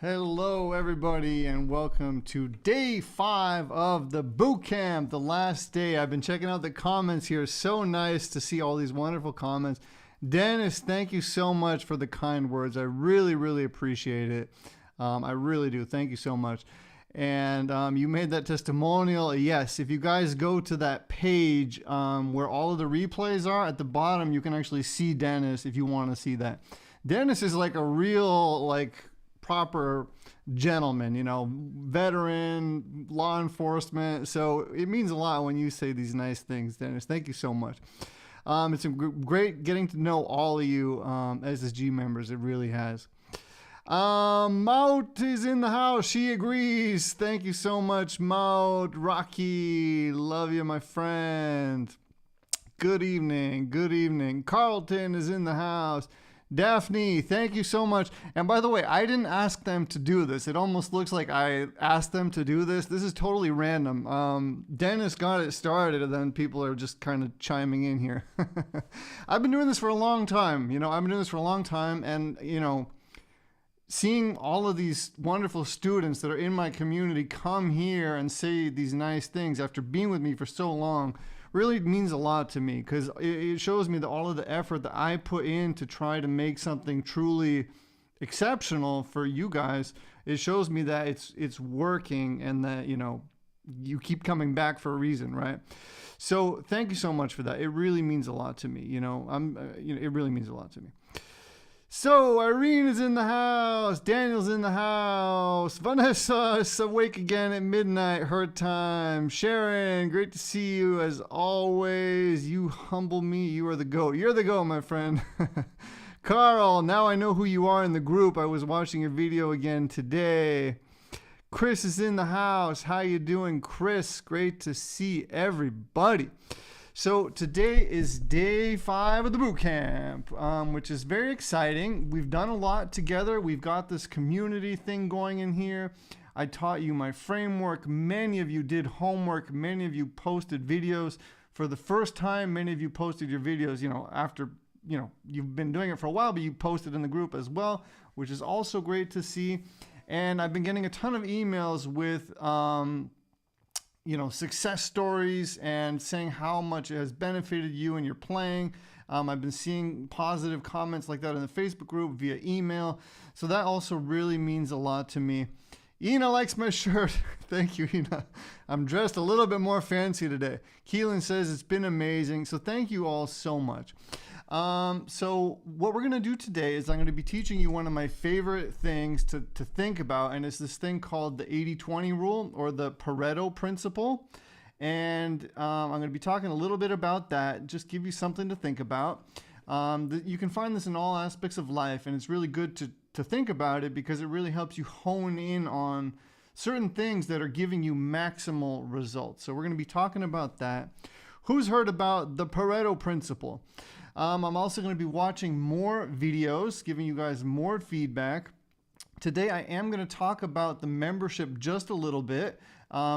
Hello, everybody, and welcome to day 5 of the Bootcamp, the last day. I've been checking out the comments here. So nice to see all these wonderful comments. Dennis, thank you so much for the kind words. I really appreciate it. I really do. Thank you so much. And you made that testimonial. Yes, if you guys go to that page where all of the replays are, at the bottom, you can actually see Dennis if you want to see that. Dennis is like a real, proper gentleman, veteran, law enforcement. So it means a lot when you say these nice things, Dennis. Thank you so much. It's great getting to know all of you SSG members. It really has. Maut is in the house. She agrees. Thank you so much, Maut. Rocky, love you, my friend. Good evening. Good evening. Carlton is in the house. Daphne, thank you so much. And by the way, I didn't ask them to do this. It almost looks like I asked them to do this. This is totally random. Dennis got it started, and then people are just kind of chiming in here. I've been doing this for a long time. And, seeing all of these wonderful students that are in my community come here and say these nice things after being with me for so long really means a lot to me, because it shows me that all of the effort that I put in to try to make something truly exceptional for you guys, it shows me that it's working, and that you keep coming back for a reason, right? So thank you so much for that. It really means a lot to me. It really means a lot to me. So Irene is in the house, Daniel's in the house, Vanessa is awake again at midnight, her time. Sharon, great to see you as always. You humble me, you are the GOAT. You're the GOAT, my friend. Carl, now I know who you are in the group. I was watching your video again today. Chris is in the house. How you doing, Chris? Great to see everybody. So today is day 5 of the boot camp, which is very exciting. We've done a lot together. We've got this community thing going in here. I taught you my framework. Many of you did homework. Many of you posted videos for the first time. Many of you posted your videos, after, you've been doing it for a while, but you posted in the group as well, which is also great to see. And I've been getting a ton of emails with, success stories and saying how much it has benefited you in your playing. I've been seeing positive comments like that in the Facebook group via email. So that also really means a lot to me. Ina likes my shirt. Thank you, Ina. I'm dressed a little bit more fancy today. Keelan says it's been amazing. So thank you all so much. So what we're going to do today is I'm going to be teaching you one of my favorite things to think about, and it's this thing called the 80-20 rule, or the Pareto principle. And I'm going to be talking a little bit about that, just give you something to think about. You can find this in all aspects of life, and it's really good to think about it, because it really helps you hone in on certain things that are giving you maximal results. So we're going to be talking about that. Who's heard about the Pareto principle? I'm also going to be watching more videos, giving you guys more feedback. Today I am going to talk about the membership just a little bit,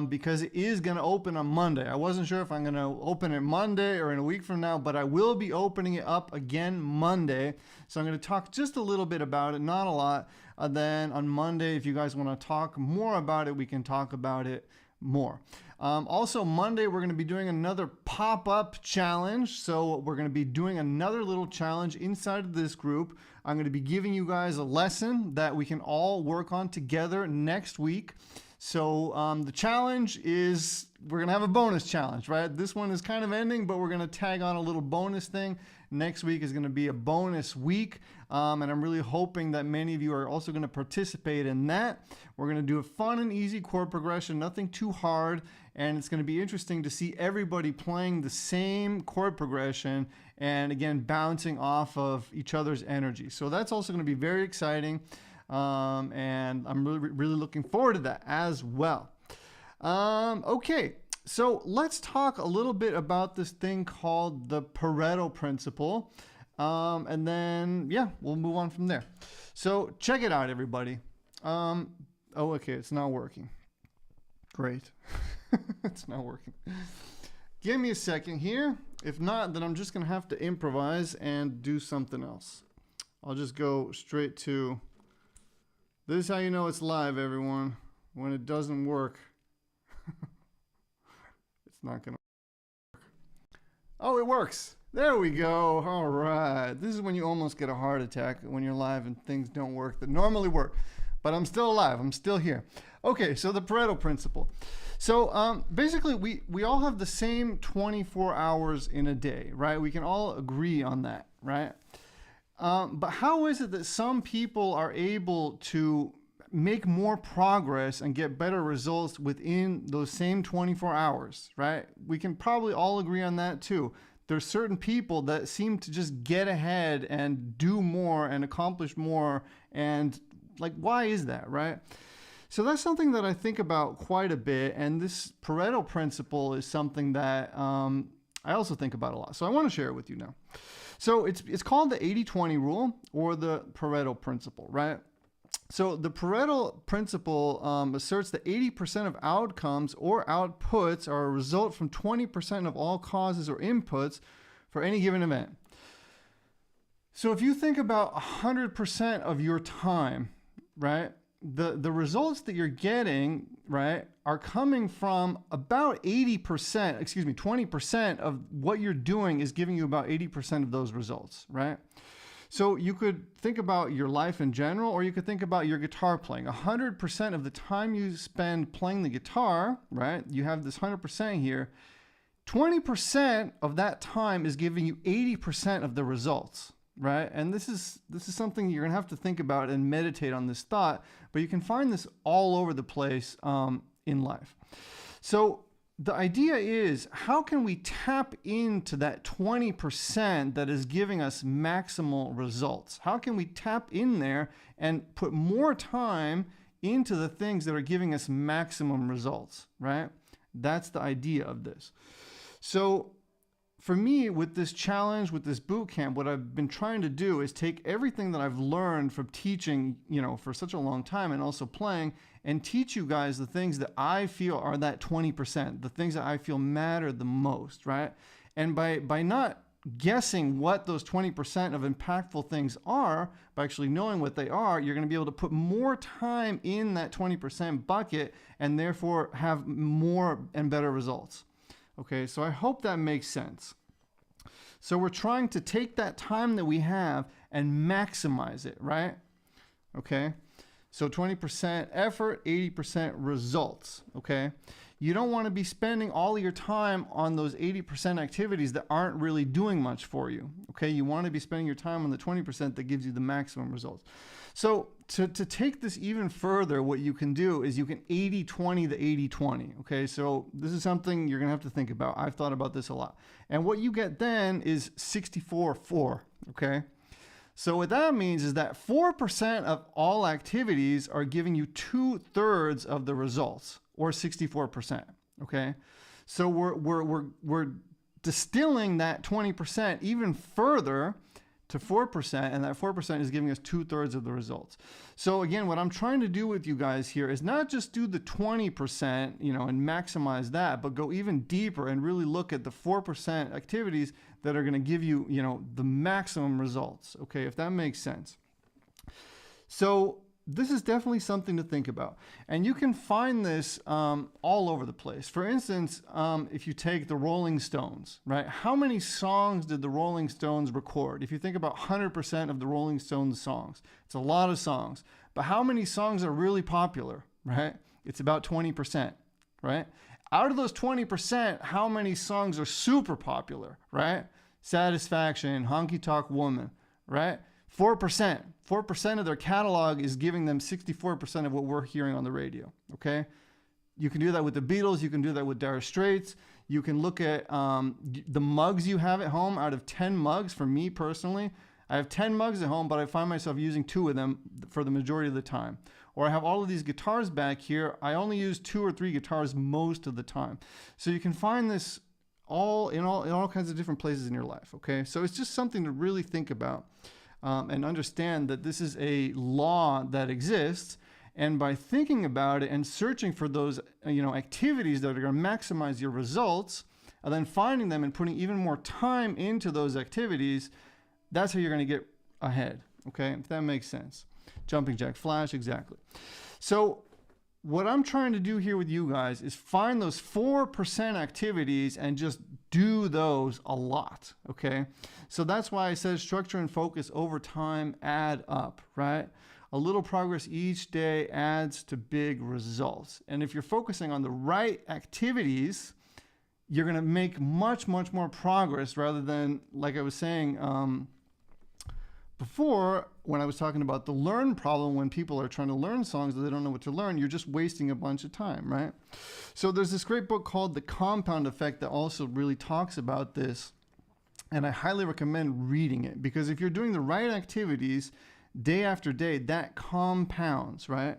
because it is going to open on Monday. I wasn't sure if I'm going to open it Monday or in a week from now, but I will be opening it up again Monday. So I'm going to talk just a little bit about it, not a lot. Then on Monday, if you guys want to talk more about it, we can talk about it more. Also Monday, we're going to be doing another pop-up challenge. So we're going to be doing another little challenge inside of this group. I'm going to be giving you guys a lesson that we can all work on together next week. So the challenge is, we're going to have a bonus challenge, right? This one is kind of ending, but we're going to tag on a little bonus thing. Next week is going to be a bonus week, and I'm really hoping that many of you are also going to participate in that. We're going to do a fun and easy chord progression, nothing too hard, and it's going to be interesting to see everybody playing the same chord progression and, again, bouncing off of each other's energy. So that's also going to be very exciting, and I'm really looking forward to that as well. Okay. So let's talk a little bit about this thing called the Pareto principle. And then, we'll move on from there. So check it out, everybody. Okay, it's not working. Great. It's not working. Give me a second here. If not, then I'm just going to have to improvise and do something else. I'll just go straight to This is how you know it's live, everyone. When it doesn't work, it's not going to. Oh, it works. There we go. All right. This is when you almost get a heart attack, when you're live and things don't work that normally work. But I'm still alive. I'm still here. Okay, so the Pareto principle. So basically, we all have the same 24 hours in a day, right? We can all agree on that, right? But how is it that some people are able to make more progress and get better results within those same 24 hours, right? We can probably all agree on that too. There's certain people that seem to just get ahead and do more and accomplish more. And like, why is that, right? So that's something that I think about quite a bit. And this Pareto principle is something that I also think about a lot. So I want to share it with you now. So it's called the 80-20 rule or the Pareto principle, right? So the Pareto principle asserts that 80% of outcomes or outputs are a result from 20% of all causes or inputs for any given event. So if you think about 100% of your time, right, the results that you're getting, right, are coming from about 20% of what you're doing is giving you about 80% of those results, right? So you could think about your life in general, or you could think about your guitar playing. 100% of the time you spend playing the guitar, right? You have this 100% here. 20% of that time is giving you 80% of the results, right? And this is something you're gonna have to think about and meditate on this thought, but you can find this all over the place in life. So the idea is, how can we tap into that 20% that is giving us maximal results? How can we tap in there and put more time into the things that are giving us maximum results, right? That's the idea of this. So for me, with this challenge, with this boot camp, what I've been trying to do is take everything that I've learned from teaching, for such a long time and also playing, and teach you guys the things that I feel are that 20%, the things that I feel matter the most, right? And by not guessing what those 20% of impactful things are, by actually knowing what they are, you're going to be able to put more time in that 20% bucket and therefore have more and better results. Okay, so I hope that makes sense. So we're trying to take that time that we have and maximize it, right? Okay, so 20% effort, 80% results, okay? You don't want to be spending all of your time on those 80% activities that aren't really doing much for you, okay? You want to be spending your time on the 20% that gives you the maximum results. So to take this even further, what you can do is you can 80-20 the 80-20, okay? So this is something you're going to have to think about. I've thought about this a lot. And what you get then is 64-4, okay? So what that means is that 4% of all activities are giving you 2/3 of the results, or 64%, okay? So we're distilling that 20% even further to 4%, and that 4% is giving us 2/3 of the results. So again, what I'm trying to do with you guys here is not just do the 20%, and maximize that, but go even deeper and really look at the 4% activities that are going to give you, the maximum results. Okay, if that makes sense. So this is definitely something to think about. And you can find this all over the place. For instance, if you take the Rolling Stones, right? How many songs did the Rolling Stones record? If you think about 100% of the Rolling Stones songs, it's a lot of songs. But how many songs are really popular, right? It's about 20%, right? Out of those 20%, how many songs are super popular, right? Satisfaction, Honky Tonk Woman, right? 4%. 4% of their catalog is giving them 64% of what we're hearing on the radio, okay? You can do that with the Beatles. You can do that with Dire Straits. You can look at the mugs you have at home. Out of 10 mugs, for me personally, I have 10 mugs at home, but I find myself using 2 of them for the majority of the time. Or I have all of these guitars back here. I only use 2 or 3 guitars most of the time. So you can find this in all kinds of different places in your life, okay? So it's just something to really think about. And understand that this is a law that exists, and by thinking about it and searching for those activities that are going to maximize your results, and then finding them and putting even more time into those activities, that's how you're going to get ahead, okay, if that makes sense. Jumping jack flash, exactly. So what I'm trying to do here with you guys is find those 4% activities and just do those a lot, okay? So that's why I said structure and focus over time add up, right? A little progress each day adds to big results. And if you're focusing on the right activities, you're going to make much, much more progress rather than, like I was saying before, when I was talking about the learn problem, when people are trying to learn songs that they don't know what to learn, you're just wasting a bunch of time, right? So there's this great book called The Compound Effect that also really talks about this. And I highly recommend reading it, because if you're doing the right activities day after day, that compounds, right?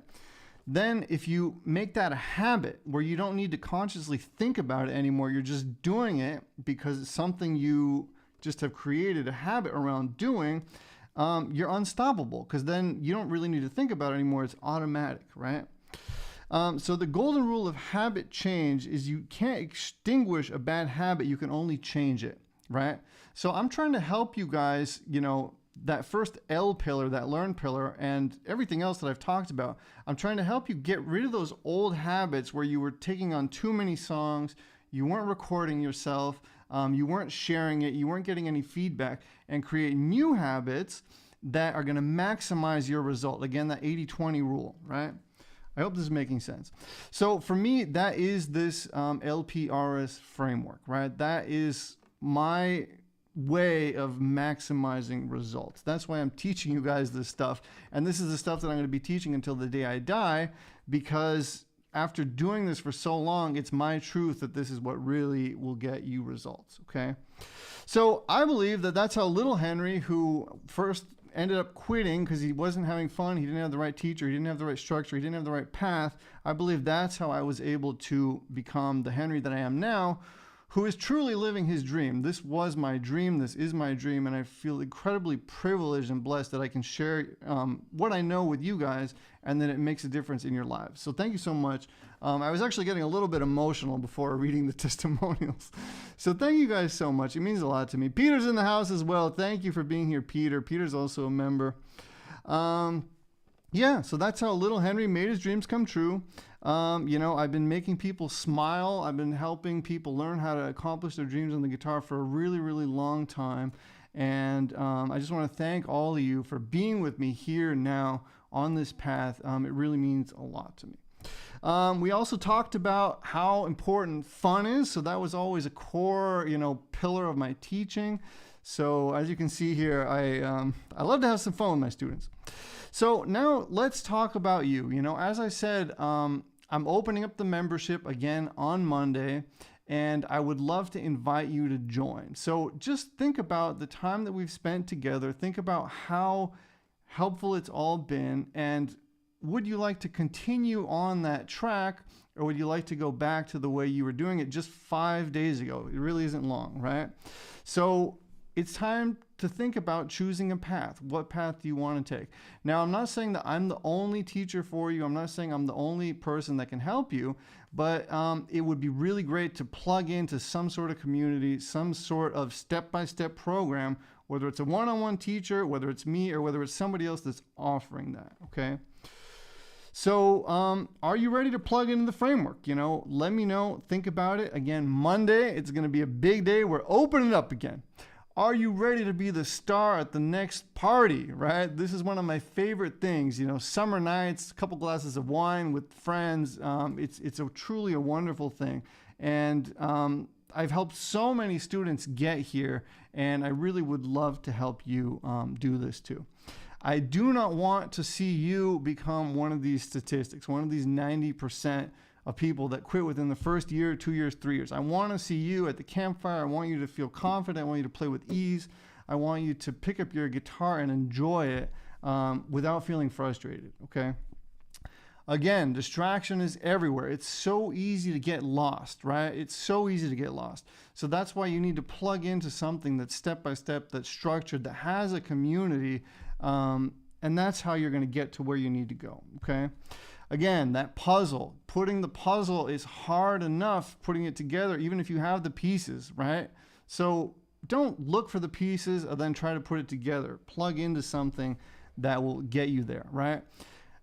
Then if you make that a habit where you don't need to consciously think about it anymore, you're just doing it because it's something you just have created a habit around doing, you're unstoppable, because then you don't really need to think about it anymore. It's automatic, right? So the golden rule of habit change is you can't extinguish a bad habit. You can only change it, right? So I'm trying to help you guys, that first L pillar, that learn pillar, and everything else that I've talked about. I'm trying to help you get rid of those old habits where you were taking on too many songs, you weren't recording yourself, you weren't sharing it, you weren't getting any feedback, and create new habits that are going to maximize your result. Again, that 80-20 rule, right? I hope this is making sense. So for me, that is this LPRS framework, right? That is my way of maximizing results. That's why I'm teaching you guys this stuff. And this is the stuff that I'm going to be teaching until the day I die, because after doing this for so long, it's my truth that this is what really will get you results, okay? So I believe that that's how little Henry, who first ended up quitting because he wasn't having fun, he didn't have the right teacher, he didn't have the right structure, he didn't have the right path, I believe that's how I was able to become the Henry that I am now, who is truly living his dream. This was my dream, this is my dream, and I feel incredibly privileged and blessed that I can share what I know with you guys, and that it makes a difference in your lives. So thank you so much. I was actually getting a little bit emotional before reading the testimonials. So thank you guys so much. It means a lot to me. Peter's in the house as well. Thank you for being here, Peter. Peter's also a member. Yeah, so that's how little Henry made his dreams come true. I've been making people smile. I've been helping people learn how to accomplish their dreams on the guitar for a really, really long time. And I just want to thank all of you for being with me here now on this path. It really means a lot to me. We also talked about how important fun is. So that was always a core, pillar of my teaching. So as you can see here, I love to have some fun with my students. So now let's talk about you. As I said, I'm opening up the membership again on Monday, and I would love to invite you to join. So just think about the time that we've spent together. Think about how helpful it's all been, and would you like to continue on that track, or would you like to go back to the way you were doing it just 5 days ago? It really isn't long, right? So it's time to think about choosing a path. What path do you want to take? Now, I'm not saying that I'm the only teacher for you. I'm not saying I'm the only person that can help you, but it would be really great to plug into some sort of community, some sort of step-by-step program, whether it's a one-on-one teacher, whether it's me, or whether it's somebody else that's offering that, okay? So are you ready to plug into the framework? Let me know. Think about it. Again, Monday, it's going to be a big day. We're opening it up again. Are you ready to be the star at the next party, right? This is one of my favorite things, summer nights, a couple glasses of wine with friends. It's truly a wonderful thing. And I've helped so many students get here, and I really would love to help you do this too. I do not want to see you become one of these statistics, one of these 90% of people that quit within the first year, 2 years, 3 years. I want to see you at the campfire. I want you to feel confident. I want you to play with ease. I want you to pick up your guitar and enjoy it without feeling frustrated, okay? Again, distraction is everywhere. It's so easy to get lost, right? It's so easy to get lost. So that's why you need to plug into something that's step-by-step, that's structured, that has a community, and that's how you're going to get to where you need to go, okay? Again, that puzzle, putting the puzzle is hard enough, putting it together, even if you have the pieces, right? So don't look for the pieces and then try to put it together. Plug into something that will get you there, right?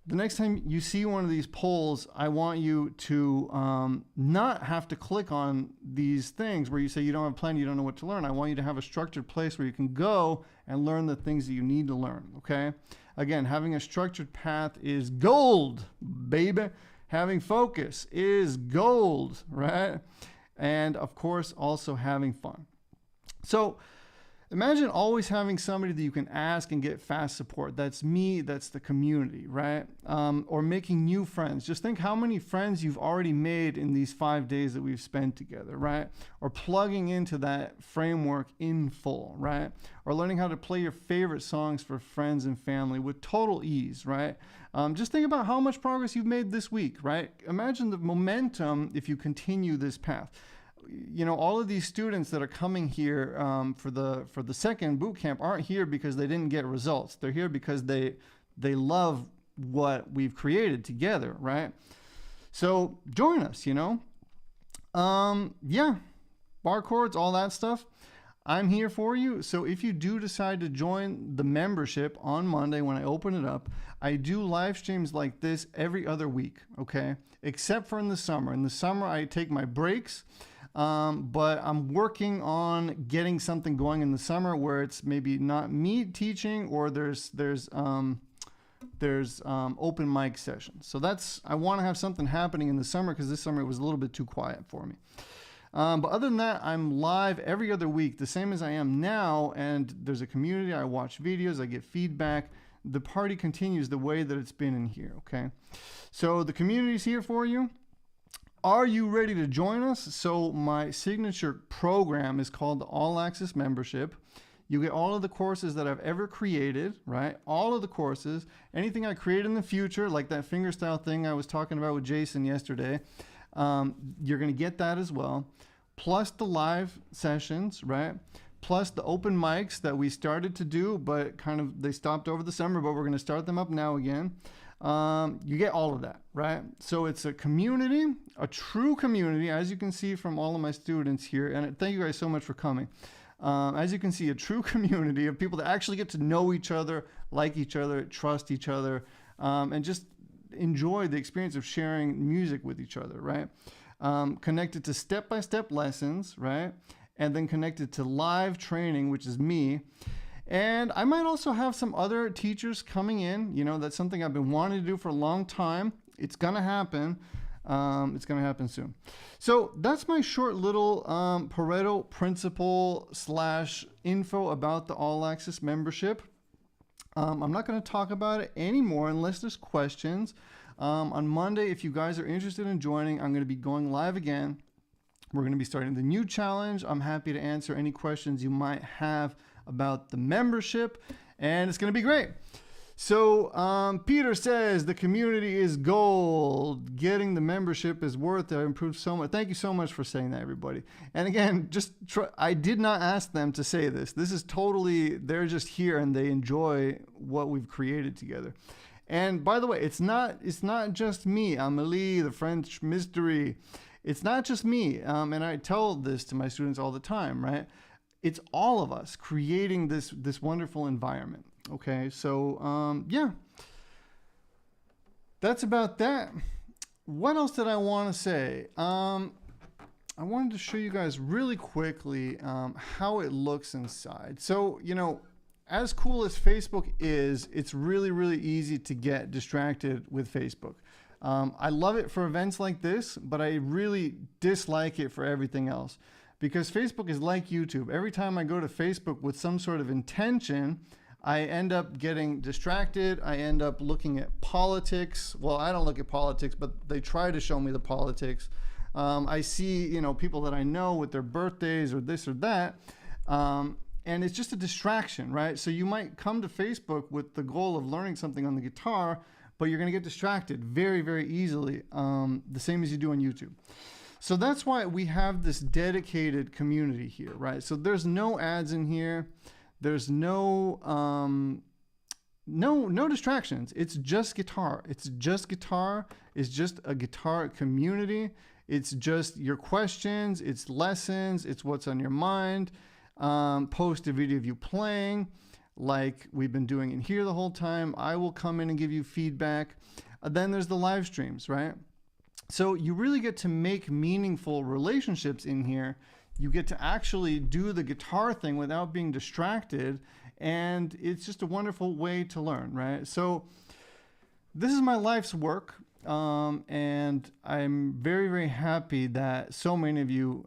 The next time you see one of these polls, I want you to not have to click on these things where you say you don't have a plan, you don't know what to learn. I want you to have a structured place where you can go and learn the things that you need to learn, okay? Again, having a structured path is gold, baby. Having focus is gold, right? And of course, also having fun. So imagine always having somebody that you can ask and get fast support. That's me, that's the community, right? Or making new friends. Just think how many friends you've already made in these 5 days that we've spent together, right? Or plugging into that framework in full, right? Or learning how to play your favorite songs for friends and family with total ease, right? Just think about how much progress you've made this week, right? Imagine the momentum if you continue this path. You know, all of these students that are coming here for the second boot camp aren't here because they didn't get results. They're here because they love what we've created together, right? So join us, you know. Yeah, bar chords, all that stuff. I'm here for you. So if you do decide to join the membership on Monday when I open it up, I do live streams like this every other week, okay? Except for in the summer. In the summer, I take my breaks. But I'm working on getting something going in the summer where it's maybe not me teaching or there's open mic sessions. So I want to have something happening in the summer because this summer it was a little bit too quiet for me. But other than that, I'm live every other week, the same as I am now. And there's a community. I watch videos. I get feedback. The party continues the way that it's been in here. Okay. So the community's here for you. Are you ready to join us? So my signature program is called the All Access Membership. You get all of the courses that I've ever created, right? All of the courses, anything I create in the future, like that fingerstyle thing I was talking about with Jason yesterday, you're going to get that as well. Plus the live sessions, right? Plus the open mics that we started to do, but they stopped over the summer, but we're going to start them up now again. You get all of that, right? So it's a community, a true community, as you can see from all of my students here. And thank you guys so much for coming. As you can see, a true community of people that actually get to know each other, like each other, trust each other, and just enjoy the experience of sharing music with each other, right? Connected to step-by-step lessons, right? And then connected to live training, which is me. And I might also have some other teachers coming in. You know, that's something I've been wanting to do for a long time. It's going to happen. It's going to happen soon. So that's my short little Pareto principle / info about the All Access membership. I'm not going to talk about it anymore unless there's questions. On Monday, if you guys are interested in joining, I'm going to be going live again. We're going to be starting the new challenge. I'm happy to answer any questions you might have about the membership, and it's going to be great. So Peter says the community is gold. Getting the membership is worth it. I improved so much. Thank you so much for saying that, everybody. And again, I did not ask them to say this. This is totally, they're just here and they enjoy what we've created together. And by the way, it's not just me, Amélie, the French mystery. It's not just me. And I tell this to my students all the time, right? It's all of us creating this wonderful environment. Okay, so yeah, that's about that. What else did I want to say? I wanted to show you guys really quickly how it looks inside. So, you know, as cool as Facebook is, it's really, really easy to get distracted with Facebook. I love it for events like this, but I really dislike it for everything else. Because Facebook is like YouTube. Every time I go to Facebook with some sort of intention, I end up getting distracted. I end up looking at politics. Well, I don't look at politics, but they try to show me the politics. I see, you know, people that I know with their birthdays or this or that. And it's just a distraction, right? So you might come to Facebook with the goal of learning something on the guitar, but you're going to get distracted very, very easily, the same as you do on YouTube. So that's why we have this dedicated community here, right? So there's no ads in here. There's no distractions. It's just guitar. It's just guitar. It's just a guitar community. It's just your questions. It's lessons. It's what's on your mind. Post a video of you playing. like we've been doing in here the whole time. I will come in and give you feedback. Then there's the live streams, right? So you really get to make meaningful relationships in here. You get to actually do the guitar thing without being distracted. And it's just a wonderful way to learn, right? So this is my life's work. And I'm very, very happy that so many of you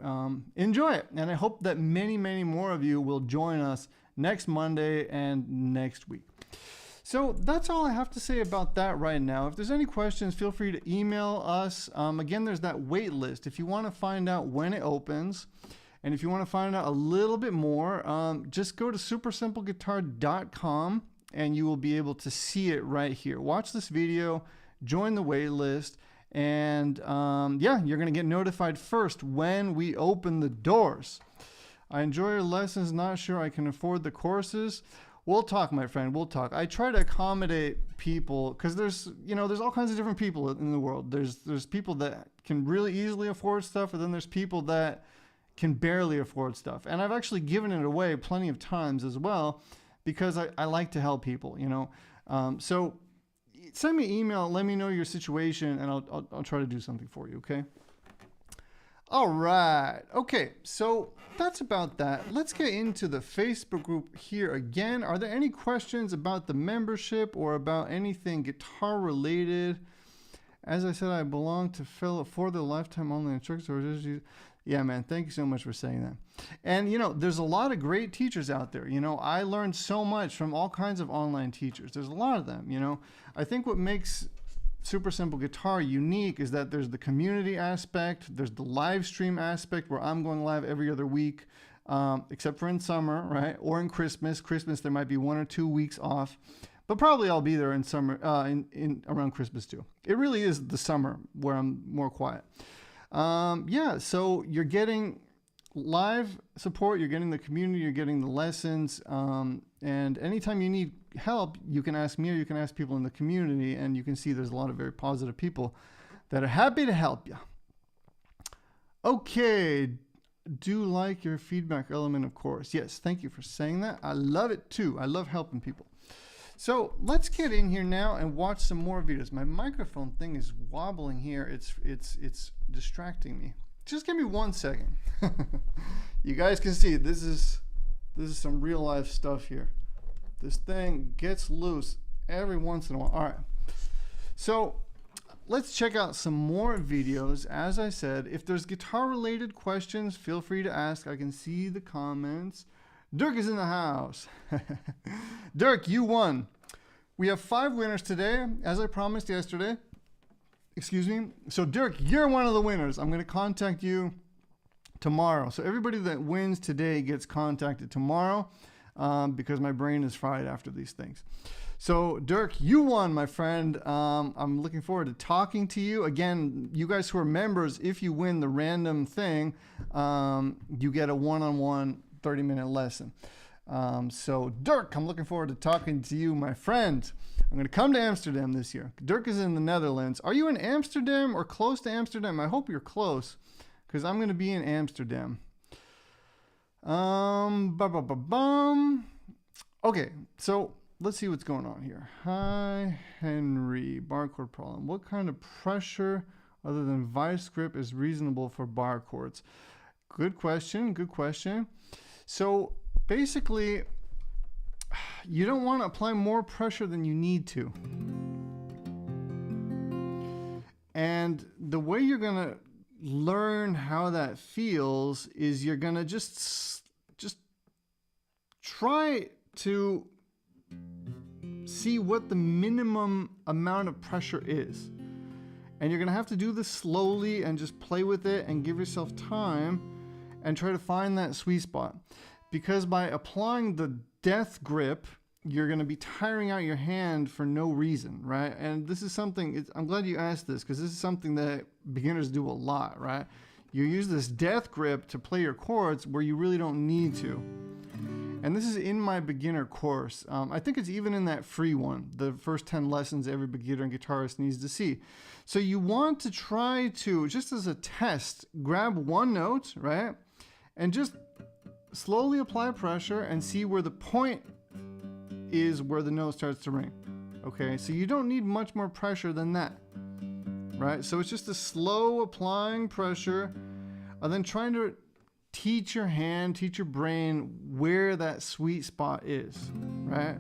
enjoy it. And I hope that many, many more of you will join us next Monday and next week. So that's all I have to say about that right now. If there's any questions, feel free to email us. Again, there's that wait list. If you want to find out when it opens, and if you want to find out a little bit more, just go to supersimpleguitar.com and you will be able to see it right here. Watch this video, join the wait list, and yeah, you're going to get notified first when we open the doors. I enjoy your lessons, not sure I can afford the courses. We'll talk, my friend, we'll talk. I try to accommodate people because there's all kinds of different people in the world. There's people that can really easily afford stuff, and then there's people that can barely afford stuff. And I've actually given it away plenty of times as well because I like to help people, so send me an email, let me know your situation, and I'll try to do something for you, okay? All right. Okay, so that's about that. Let's get into the Facebook group here again. Are there any questions about the membership or about anything guitar related? As I said, I belong to Philip for the lifetime online instructor. Yeah, man, thank you so much for saying that. And, there's a lot of great teachers out there. I learned so much from all kinds of online teachers. There's a lot of them, I think what makes Super Simple Guitar unique is that there's the community aspect, there's the live stream aspect where I'm going live every other week, except for in summer, right? Or in Christmas. Christmas, there might be 1 or 2 weeks off, but probably I'll be there in summer, in around Christmas too. It really is the summer where I'm more quiet. Yeah, so you're getting live support, you're getting the community, you're getting the lessons, and anytime you need help, you can ask me or you can ask people in the community, and you can see there's a lot of very positive people that are happy to help you. Okay, do like your feedback element, of course. Yes, thank you for saying that. I love it too. I love helping people. So let's get in here now and watch some more videos. My microphone thing is wobbling here. It's distracting me. Just give me 1 second. You guys can see this is some real life stuff here. This thing gets loose every once in a while. All right. So let's check out some more videos. As I said, if there's guitar related questions, feel free to ask. I can see the comments. Dirk is in the house. Dirk, you won. We have 5 winners today, as I promised yesterday. Excuse me. So Dirk, you're one of the winners. I'm going to contact you tomorrow. So everybody that wins today gets contacted tomorrow because my brain is fried after these things. So Dirk, you won, my friend. I'm looking forward to talking to you. Again, you guys who are members, if you win the random thing, you get a one-on-one 30-minute lesson. So Dirk, I'm looking forward to talking to you, my friend. I'm going to come to Amsterdam this year. Dirk is in the Netherlands. Are you in Amsterdam or close to Amsterdam? I hope you're close because I'm going to be in Amsterdam. Okay, so let's see what's going on here. Hi, Henry. Bar chord problem. What kind of pressure other than vice grip is reasonable for bar chords? Good question. Good question. So basically, you don't want to apply more pressure than you need to. And the way you're going to learn how that feels is you're going to just try to see what the minimum amount of pressure is. And you're going to have to do this slowly and just play with it and give yourself time and try to find that sweet spot. Because by applying the death grip, you're going to be tiring out your hand for no reason, right? And this is something, I'm glad you asked this because this is something that beginners do a lot, right? You use this death grip to play your chords where you really don't need to. And this is in my beginner course. I think it's even in that free one, the first 10 lessons every beginner and guitarist needs to see. So you want to try to, just as a test, grab one note, right? And just slowly apply pressure and see where the point is where the note starts to ring. Okay, so you don't need much more pressure than that, right? So it's just a slow applying pressure, and then trying to teach your hand, teach your brain where that sweet spot is, right?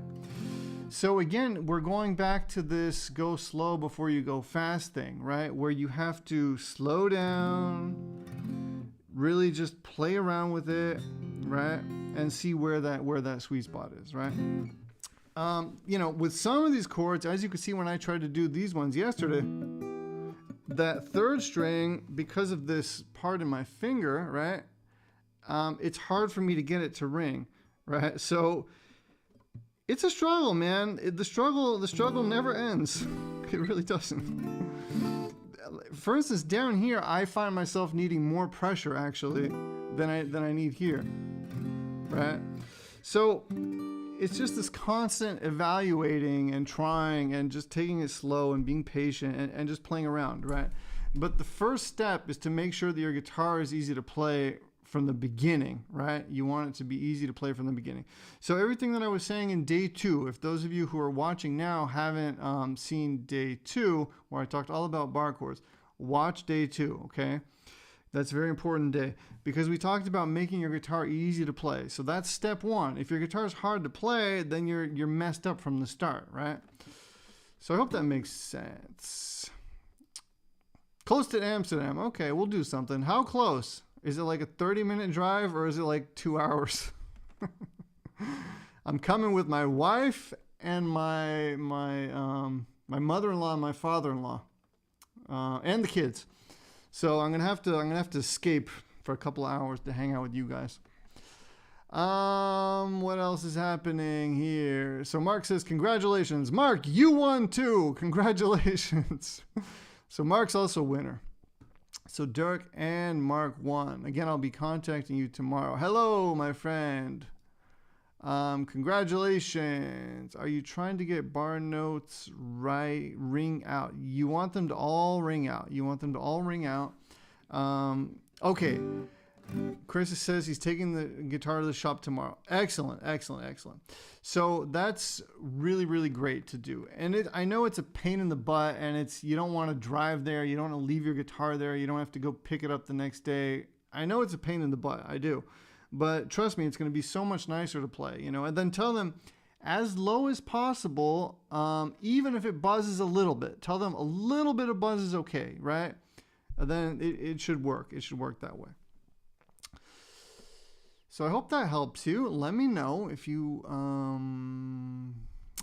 So again, we're going back to this go slow before you go fast thing, right? Where you have to slow down, really just play around with it, right? And see where that sweet spot is, right? You know, with some of these chords, as you can see when I tried to do these ones yesterday, that third string, because of this part in my finger, right? It's hard for me to get it to ring, right? So it's a struggle, man. The struggle never ends. It really doesn't. For instance, down here, I find myself needing more pressure actually than I need here, right? So it's just this constant evaluating and trying and just taking it slow and being patient and just playing around, right? But the first step is to make sure that your guitar is easy to play from the beginning, right? You want it to be easy to play from the beginning. So everything that I was saying in day 2, if those of you who are watching now haven't seen day 2, where I talked all about bar chords, watch day 2, okay? That's a very important day because we talked about making your guitar easy to play. So that's step 1. If your guitar is hard to play, then you're messed up from the start, right? So I hope that makes sense. Close to Amsterdam. Okay, we'll do something. How close? Is it like a 30-minute drive or is it like 2 hours? I'm coming with my wife and my mother-in-law and my father-in-law and the kids. So I'm gonna have to escape for a couple of hours to hang out with you guys. What else is happening here? So Mark says, congratulations. Mark, you won too. Congratulations. So Mark's also a winner. So Dirk and Mark won. Again, I'll be contacting you tomorrow. Hello, my friend. Congratulations. Are you trying to get bar notes right? Ring out. You want them to all ring out. Okay. Chris says he's taking the guitar to the shop tomorrow. Excellent. So that's really, really great to do. And I know it's a pain in the butt, and you don't want to drive there. You don't want to leave your guitar there. You don't have to go pick it up the next day. I know it's a pain in the butt. I do. But trust me, it's going to be so much nicer to play, and then tell them as low as possible, even if it buzzes a little bit. Tell them a little bit of buzz is okay, right? And then it should work. It should work that way. So I hope that helps you. Let me know if you,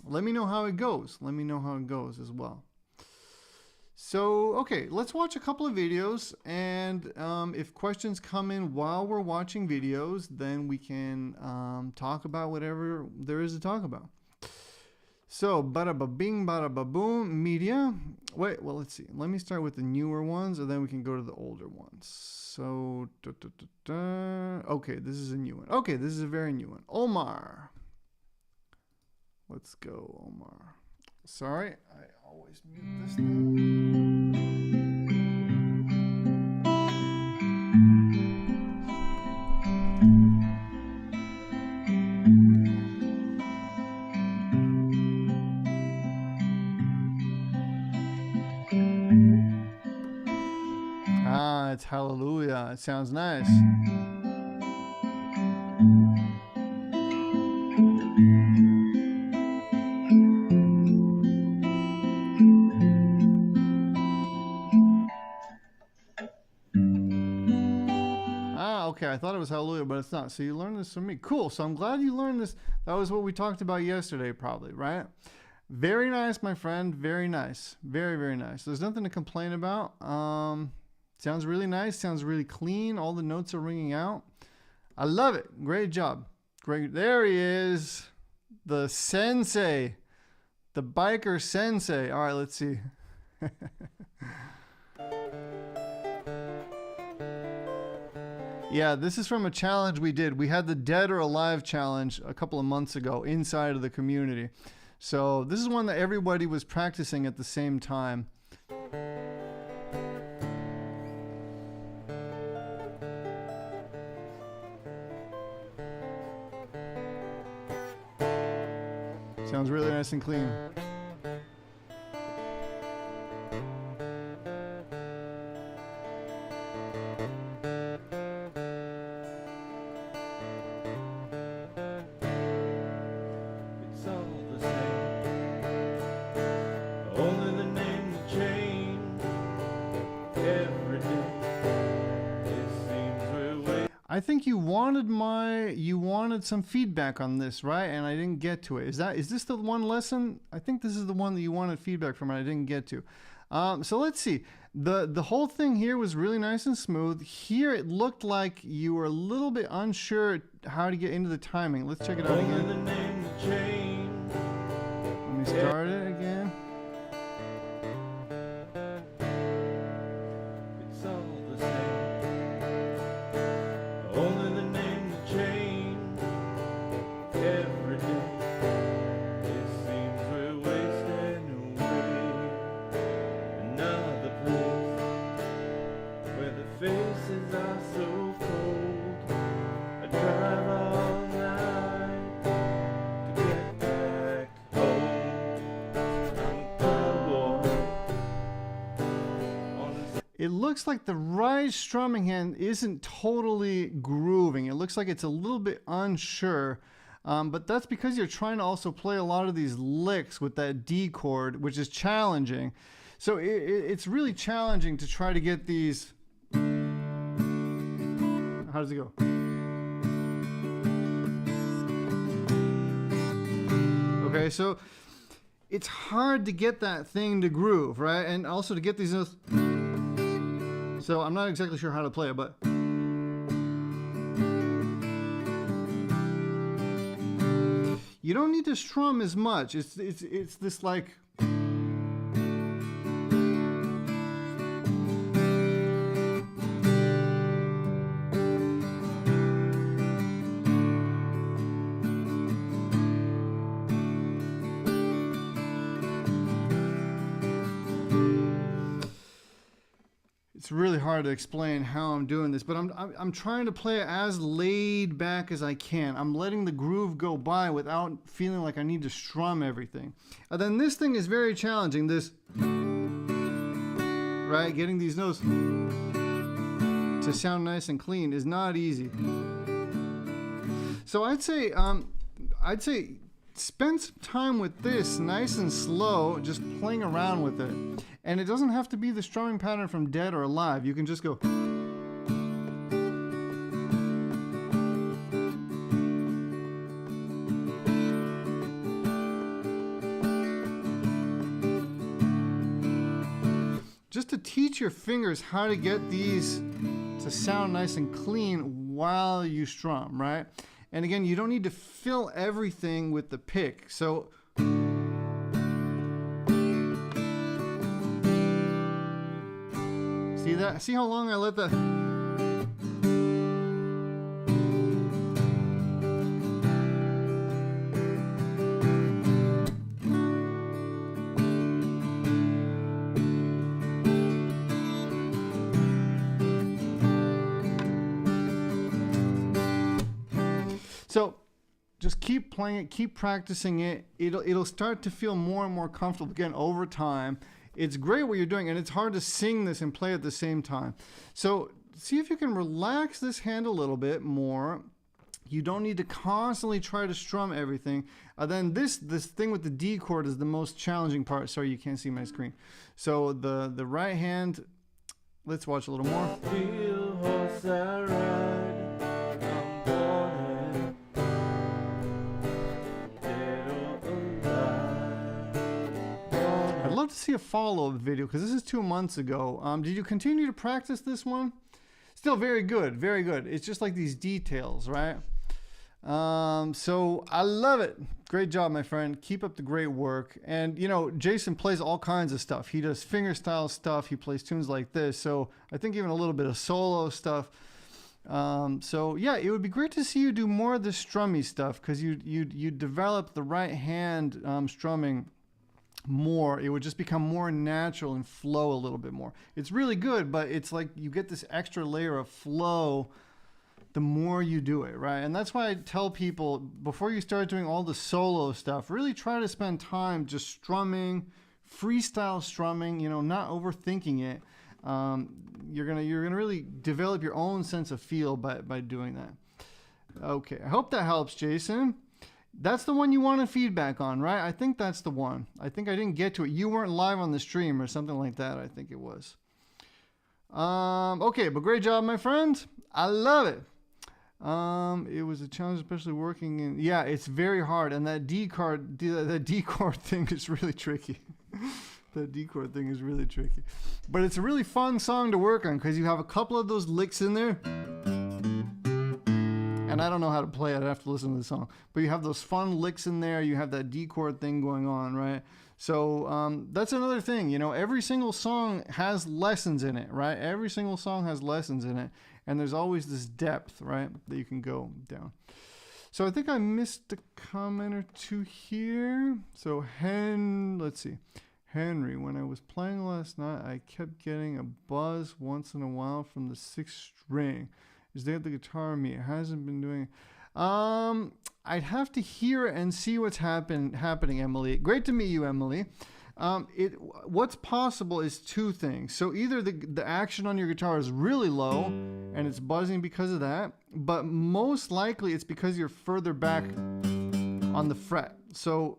let me know how it goes. Let me know how it goes as well. So, okay, let's watch a couple of videos, and if questions come in while we're watching videos, then we can talk about whatever there is to talk about. So, bada ba bing, bada ba boom, media. Wait, well, let's see. Let me start with the newer ones, and then we can go to the older ones. So, okay, this is a new one. Okay, this is a very new one. Omar. Let's go, Omar. Sorry, I always mute this now. It's Hallelujah. It sounds nice. Okay, I thought it was Hallelujah, but it's not. So you learned this from me. Cool. So I'm glad you learned this. That was what we talked about yesterday, probably, right? Very nice, my friend. Very nice. Very, very nice. There's nothing to complain about. Sounds really nice. Sounds really clean. All the notes are ringing out. I love it. Great job. Great. There he is. The sensei. The biker sensei. All right, let's see. Yeah, this is from a challenge we did. We had the Dead or Alive challenge a couple of months ago inside of the community. So this is one that everybody was practicing at the same time. Sounds really nice and clean. I think you wanted some feedback on this, right? And I didn't get to it. Is this the one lesson? I think this is the one that you wanted feedback from and I didn't get to. So let's see. The whole thing here was really nice and smooth. Here it looked like you were a little bit unsure how to get into the timing. Let's check it out again. Let me start it again. It looks like the right strumming hand isn't totally grooving. It looks like it's a little bit unsure, but that's because you're trying to also play a lot of these licks with that D chord, which is challenging. So it's really challenging to try to get these. How does it go? Okay, so it's hard to get that thing to groove, right? And also to get these notes. So I'm not exactly sure how to play it, but you don't need to strum as much. It's this like it's really hard to explain how I'm doing this, but I'm trying to play it as laid back as I can. I'm letting the groove go by without feeling like I need to strum everything. And then this thing is very challenging. This, right, getting these notes to sound nice and clean is not easy. So I'd say spend some time with this nice and slow, just playing around with it. And it doesn't have to be the strumming pattern from Dead or Alive. You can just go. Just to teach your fingers how to get these to sound nice and clean while you strum, right? And again, you don't need to fill everything with the pick. So see that? See how long I let the So just keep playing it, keep practicing it. It'll start to feel more and more comfortable again over time. It's great what you're doing, and it's hard to sing this and play at the same time. So see if you can relax this hand a little bit more. You don't need to constantly try to strum everything. Then this thing with the D chord is the most challenging part. Sorry, you can't see my screen. So the right hand, let's watch a little more. I'd love to see a follow-up video because this is 2 months ago. Did you continue to practice this one? Still very good, very good. It's just like these details, right? So I love it. Great job, my friend. Keep up the great work. And you know, Jason plays all kinds of stuff. He does fingerstyle stuff. He plays tunes like this. So I think even a little bit of solo stuff. So yeah, it would be great to see you do more of the strummy stuff because you develop the right hand strumming more. It would just become more natural and flow a little bit more. It's really good, but it's like you get this extra layer of flow the more you do it, right? And that's why I tell people, before you start doing all the solo stuff, really try to spend time just strumming, freestyle strumming, you know, not overthinking it. You're gonna really develop your own sense of feel by doing that. Okay, I hope that helps, Jason. That's the one you wanted feedback on, right? I think that's the one. I think I didn't get to it. You weren't live on the stream or something like that, I think it was. Okay, but great job, my friend. I love it. It was a challenge, especially working in, yeah, it's very hard. And that D chord thing is really tricky. That D chord thing is really tricky. But it's a really fun song to work on because you have a couple of those licks in there. And I don't know how to play it. I have to listen to the song. But you have those fun licks in there. You have that D chord thing going on, right? So that's another thing. You know, every single song has lessons in it, right? Every single song has lessons in it. And there's always this depth, right, that you can go down. So I think I missed a comment or two here. So let's see. Henry, when I was playing last night, I kept getting a buzz once in a while from the 6th string. Is that the guitar me? It hasn't been doing it. I'd have to hear it and see what's happening, Emily. Great to meet you, Emily. What's possible is two things. So either the action on your guitar is really low and it's buzzing because of that, but most likely it's because you're further back on the fret. So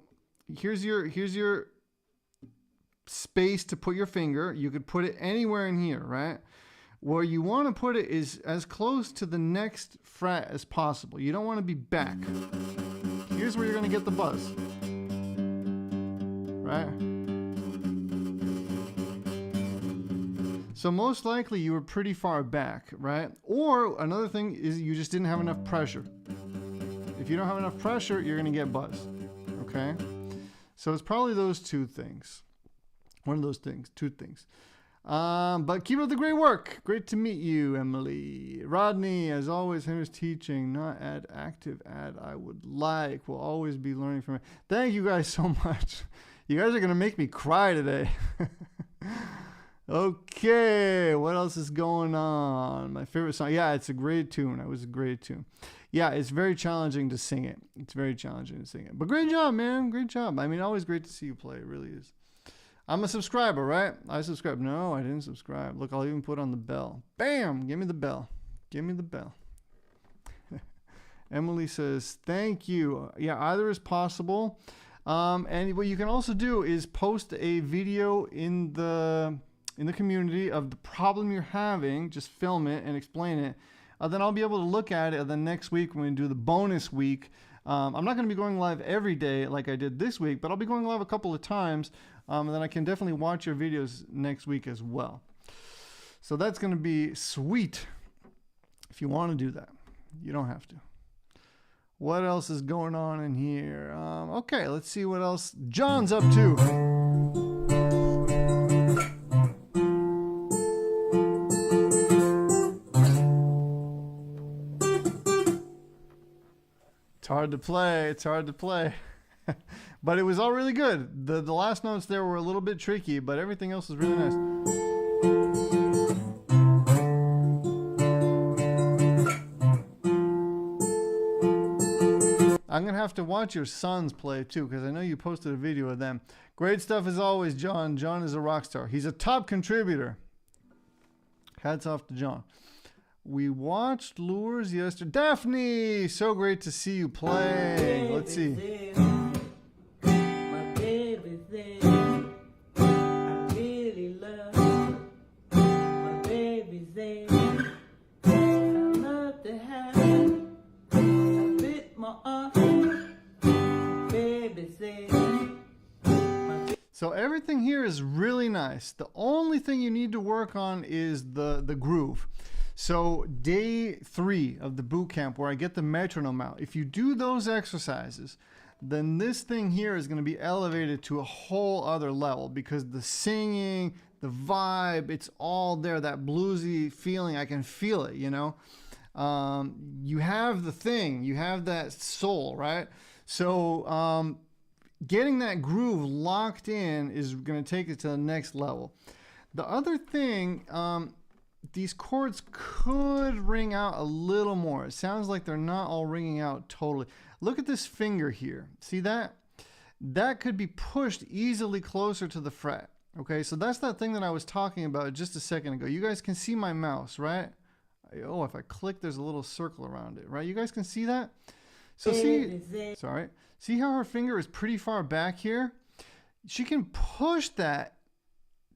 here's your space to put your finger. You could put it anywhere in here, right? Where you want to put it is as close to the next fret as possible. You don't want to be back. Here's where you're going to get the buzz. Right? So most likely you were pretty far back, right? Or another thing is you just didn't have enough pressure. If you don't have enough pressure, you're going to get buzz. Okay? So it's probably those two things. One of those things, two things. But keep up the great work. Great to meet you, Emily. Rodney, as always, Henry's teaching, not active ad I would like. Will always be learning from it. Thank you guys so much. You guys are going to make me cry today. Okay, what else is going on? My favorite song. Yeah, it's a great tune. It was a great tune. Yeah, it's very challenging to sing it. It's very challenging to sing it. But great job, man. Great job. I mean, always great to see you play. It really is. I'm a subscriber, right? I subscribe. No, I didn't subscribe. Look, I'll even put on the bell. Bam! Give me the bell. Give me the bell. Emily says, thank you. Yeah, either is possible. And what you can also do is post a video in the community of the problem you're having. Just film it and explain it. Then I'll be able to look at it the next week when we do the bonus week. I'm not going to be going live every day like I did this week, but I'll be going live a couple of times. And then I can definitely watch your videos next week as well. So that's going to be sweet if you want to do that. You don't have to. What else is going on in here? Okay, let's see what else John's up to. It's hard to play. It's hard to play. But it was all really good. The last notes there were a little bit tricky, but everything else was really nice. I'm going to have to watch your sons play too, because I know you posted a video of them. Great stuff as always, John. John is a rock star. He's a top contributor. Hats off to John. We watched Lures yesterday. Daphne, so great to see you play. Let's see. So everything here is really nice. The only thing you need to work on is the groove. So day 3 of the boot camp where I get the metronome out, if you do those exercises, then this thing here is going to be elevated to a whole other level because the singing, the vibe, it's all there, that bluesy feeling. I can feel it, you know. You have the thing, you have that soul, right? So getting that groove locked in is going to take it to the next level. The other thing these chords could ring out a little more. It sounds like they're not all ringing out totally. Look at this finger here. See that? That could be pushed easily closer to the fret. Okay, so that's that thing that I was talking about just a second ago. You guys can see my mouse, right? Oh, if I click, there's a little circle around it, right? You guys can see that? So see how her finger is pretty far back here? She can push that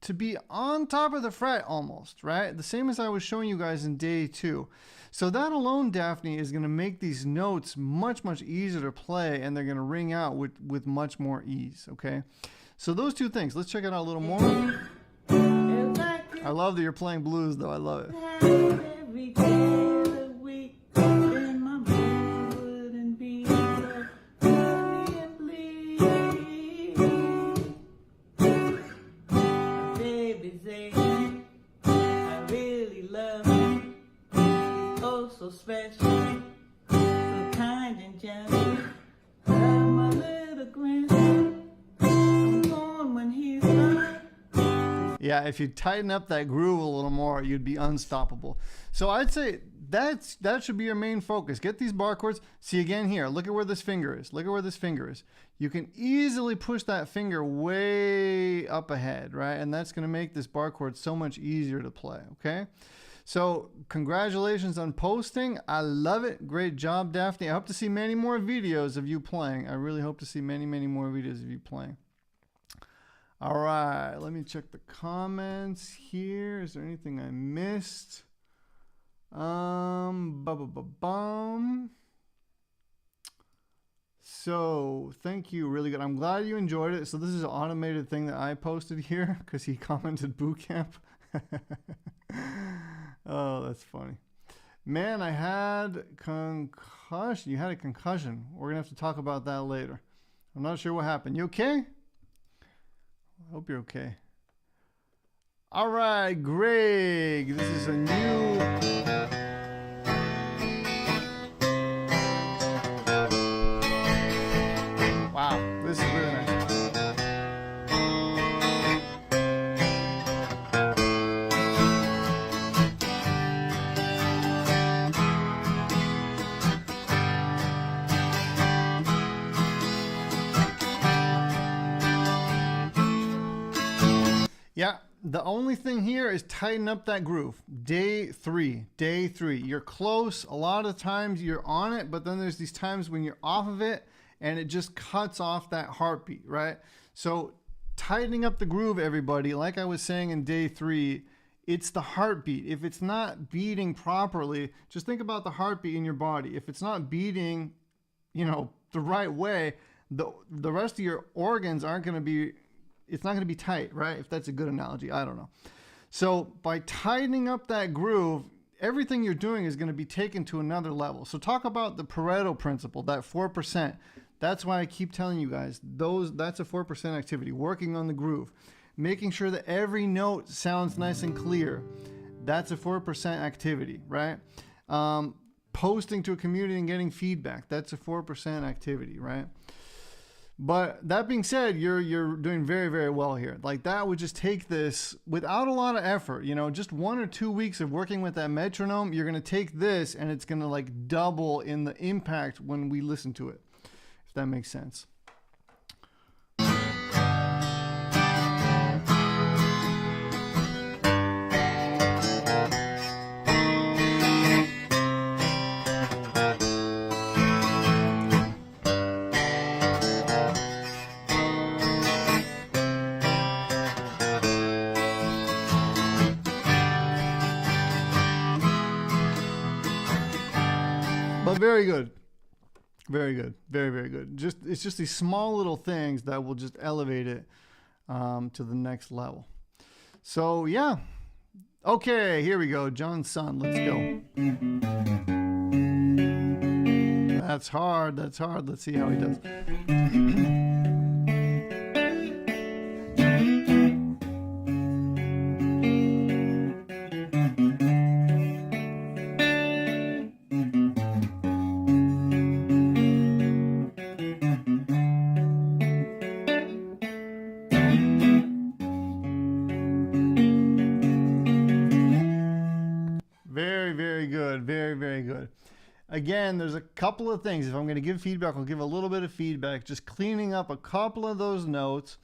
to be on top of the fret almost, right? The same as I was showing you guys in day 2. So that alone, Daphne, is going to make these notes much, much easier to play, and they're going to ring out with much more ease, okay? So those two things. Let's check it out a little more. I love that you're playing blues, though. I love it. So special, so kind and gentle. My little grandson, I'm born when he's gone. Yeah, if you tighten up that groove a little more, you'd be unstoppable. So I'd say that should be your main focus. Get these bar chords. See again here, look at where this finger is. Look at where this finger is. You can easily push that finger way up ahead, right? And that's going to make this bar chord so much easier to play, okay? So congratulations on posting. I love it. Great job, Daphne. I hope to see many more videos of you playing. I really hope to see many, many more videos of you playing. All right, let me check the comments here. Is there anything I missed? So thank you, really good. I'm glad you enjoyed it. So this is an automated thing that I posted here because he commented Bootcamp. Oh, that's funny. Man, I had concussion. You had a concussion. We're going to have to talk about that later. I'm not sure what happened. You okay? I hope you're okay. All right, Greg. This is a new... Wow, this is really nice. Yeah, the only thing here is tighten up that groove. Day 3. You're close. A lot of times you're on it, but then there's these times when you're off of it and it just cuts off that heartbeat, right? So tightening up the groove, everybody, like I was saying in day 3, it's the heartbeat. If it's not beating properly, just think about the heartbeat in your body. If it's not beating, the right way, the rest of your organs aren't going to be... It's not going to be tight, right? If that's a good analogy, I don't know. So by tightening up that groove, everything you're doing is going to be taken to another level. So talk about the Pareto principle, that 4%. That's why I keep telling you guys, that's a 4% activity, working on the groove, making sure that every note sounds nice and clear. That's a 4% activity, right? Posting to a community and getting feedback, that's a 4% activity, right? But that being said, you're doing very, very well here. Like that would just take this without a lot of effort, just 1 or 2 weeks of working with that metronome. You're going to take this and it's going to like double in the impact when we listen to it, if that makes sense. But very good. Very good. Very, very good. It's just these small little things that will just elevate it to the next level. So, yeah. Okay, here we go. John's son. Let's go. That's hard. That's hard. Let's see how he does. very good. Very, very good. Again, there's a couple of things. If I'm going to give feedback, I'll give a little bit of feedback, just cleaning up a couple of those notes.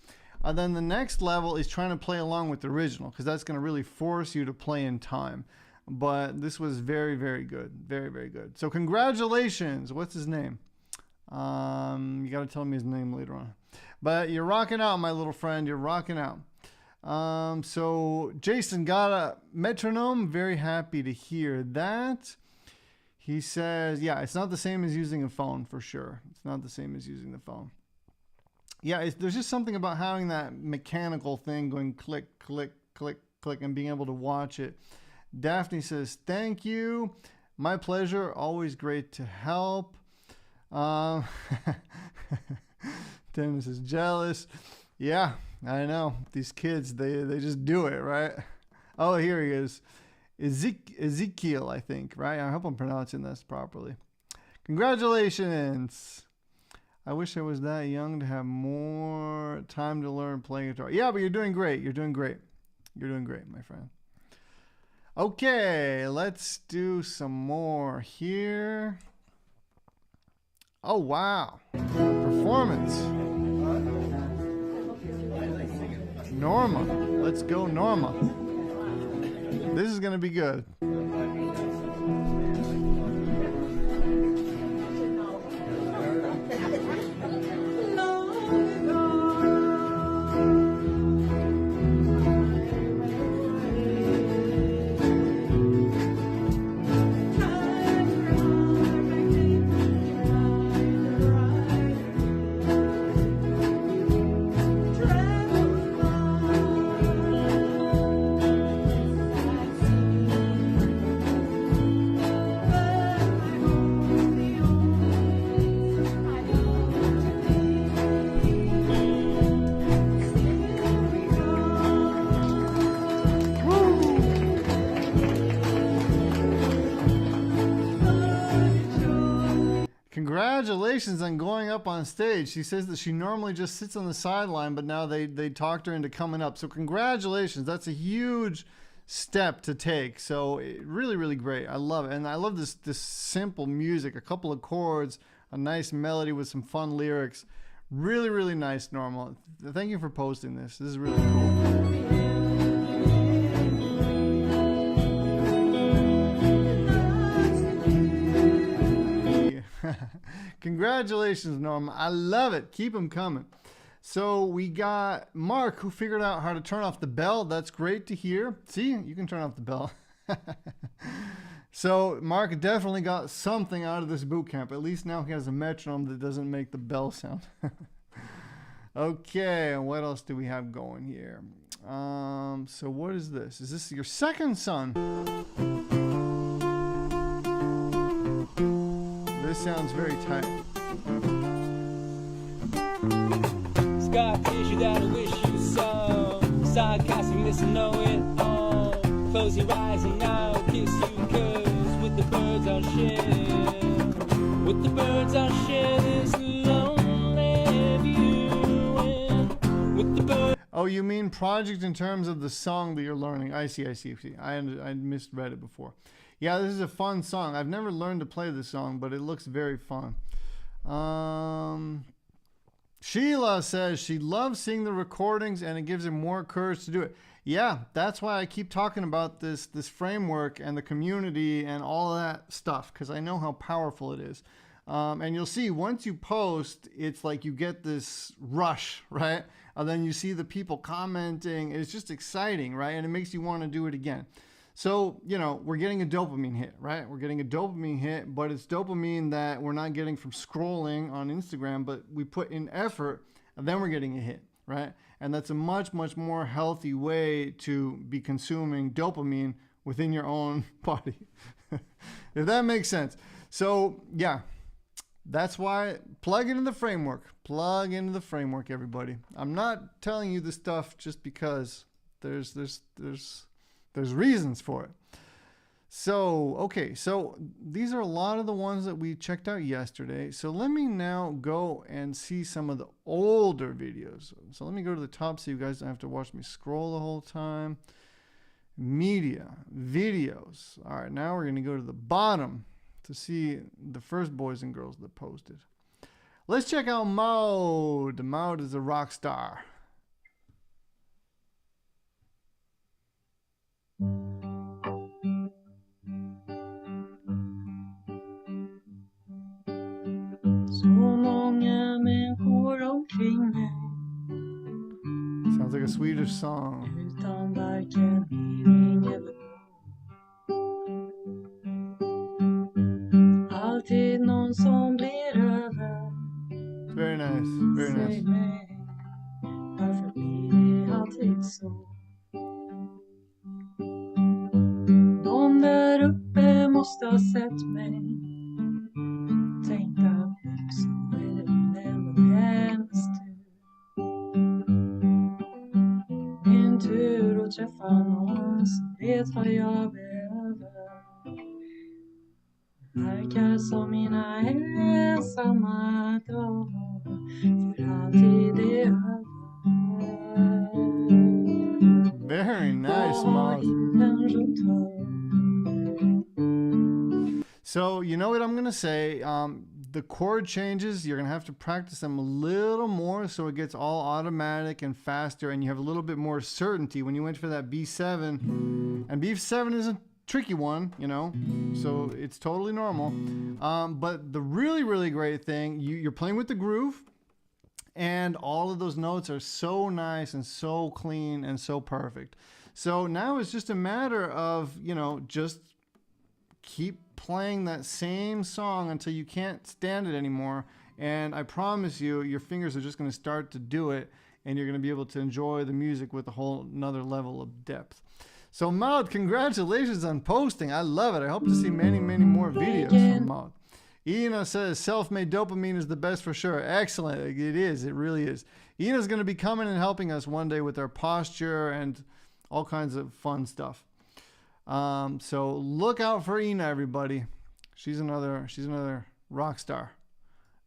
And then the next level is trying to play along with the original, because that's going to really force you to play in time. But this was very, very good. Very, very good. So congratulations. What's his name? You got to tell me his name later on. But you're rocking out, my little friend. You're rocking out. So Jason got a metronome. Very happy to hear that. He says, yeah, it's not the same as using a phone, for sure. It's not the same as using the phone. Yeah, there's just something about having that mechanical thing going click, click, click, click, and being able to watch it. Daphne says, thank you. My pleasure. Always great to help. Dennis is jealous. Yeah, I know. These kids, they just do it, right? Oh, here he is. Ezekiel, I think, right? I hope I'm pronouncing this properly. Congratulations. I wish I was that young to have more time to learn playing guitar. Yeah, but you're doing great. You're doing great. You're doing great, my friend. Okay, let's do some more here. Oh, wow. Performance. Norma. Let's go, Norma. This is going to be good. Congratulations on going up on stage. She says that she normally just sits on the sideline, but now they talked her into coming up. So congratulations. That's a huge step to take. So really, really great. I love it. And I love this simple music, a couple of chords, a nice melody with some fun lyrics. Really, really nice, Norma. Thank you for posting this. This is really cool. Congratulations, Norma. I love it. Keep them coming. So we got Mark, who figured out how to turn off the bell. That's great to hear. See, you can turn off the bell. So Mark definitely got something out of this boot camp. At least now he has a metronome that doesn't make the bell sound. Okay, and what else do we have going here? So what is this? Is this your second son? This sounds very tight. Scar tissue that I wish you saw. Sarcasm, to know it all. Close your eyes and I'll kiss you, cause with the birds I'll share. With the birds I'll share this lonely view. With the birds. Oh, you mean project in terms of the song that you're learning? I see. I misread it before. Yeah, this is a fun song. I've never learned to play this song, but it looks very fun. Sheila says she loves seeing the recordings and it gives her more courage to do it. Yeah, that's why I keep talking about this framework and the community and all of that stuff, because I know how powerful it is. And you'll see once you post, it's like you get this rush, right? And then you see the people commenting. It's just exciting, right? And it makes you want to do it again. So, you know, we're getting a dopamine hit, right? We're getting a dopamine hit, but it's dopamine that we're not getting from scrolling on Instagram, but we put in effort and then we're getting a hit, right? And that's a much, much more healthy way to be consuming dopamine within your own body, if that makes sense. So, yeah, that's why plug into the framework. Plug into the framework, everybody. I'm not telling you this stuff just because there's reasons for it. So, okay, so these are a lot of the ones that we checked out yesterday. So let me now go and see some of the older videos. So let me go to the top so you guys don't have to watch me scroll the whole time. media, videos. All right, now we're going to go to the bottom to see the first boys and girls that posted. Let's check out Maud. Maud is a rock star. Så många människor omkring mig Sounds like a Swedish song. utan varken mening eller mål. Alltid någon som blir över. Very nice, very Säg nice. mig, varför blir det alltid så? De där uppe måste ha sett mig. Tänkt att så är det väl ändå hennes tur. Min tur att träffa någon som vet vad jag behöver. Verkar som mina ensamma dagar för alltid är över. Very nice, Maud. Himlen runt hörnet. So, you know what I'm going to say? The chord changes, you're going to have to practice them a little more so it gets all automatic and faster and you have a little bit more certainty when you went for that B7. And B7 is a tricky one, you know, so it's totally normal. But the really, really great thing, you're playing with the groove and all of those notes are so nice and so clean and so perfect. So now it's just a matter of, you know, just keep playing that same song until you can't stand it anymore. And I promise you, your fingers are just going to start to do it and you're going to be able to enjoy the music with a whole another level of depth. So Maud, congratulations on posting. I love it. I hope to see many, many more videos from Maud. Ina says self-made dopamine is the best for sure. Excellent. It is. It really is. Ina's going to be coming and helping us one day with our posture and all kinds of fun stuff. So look out for Ina, everybody. She's another rock star.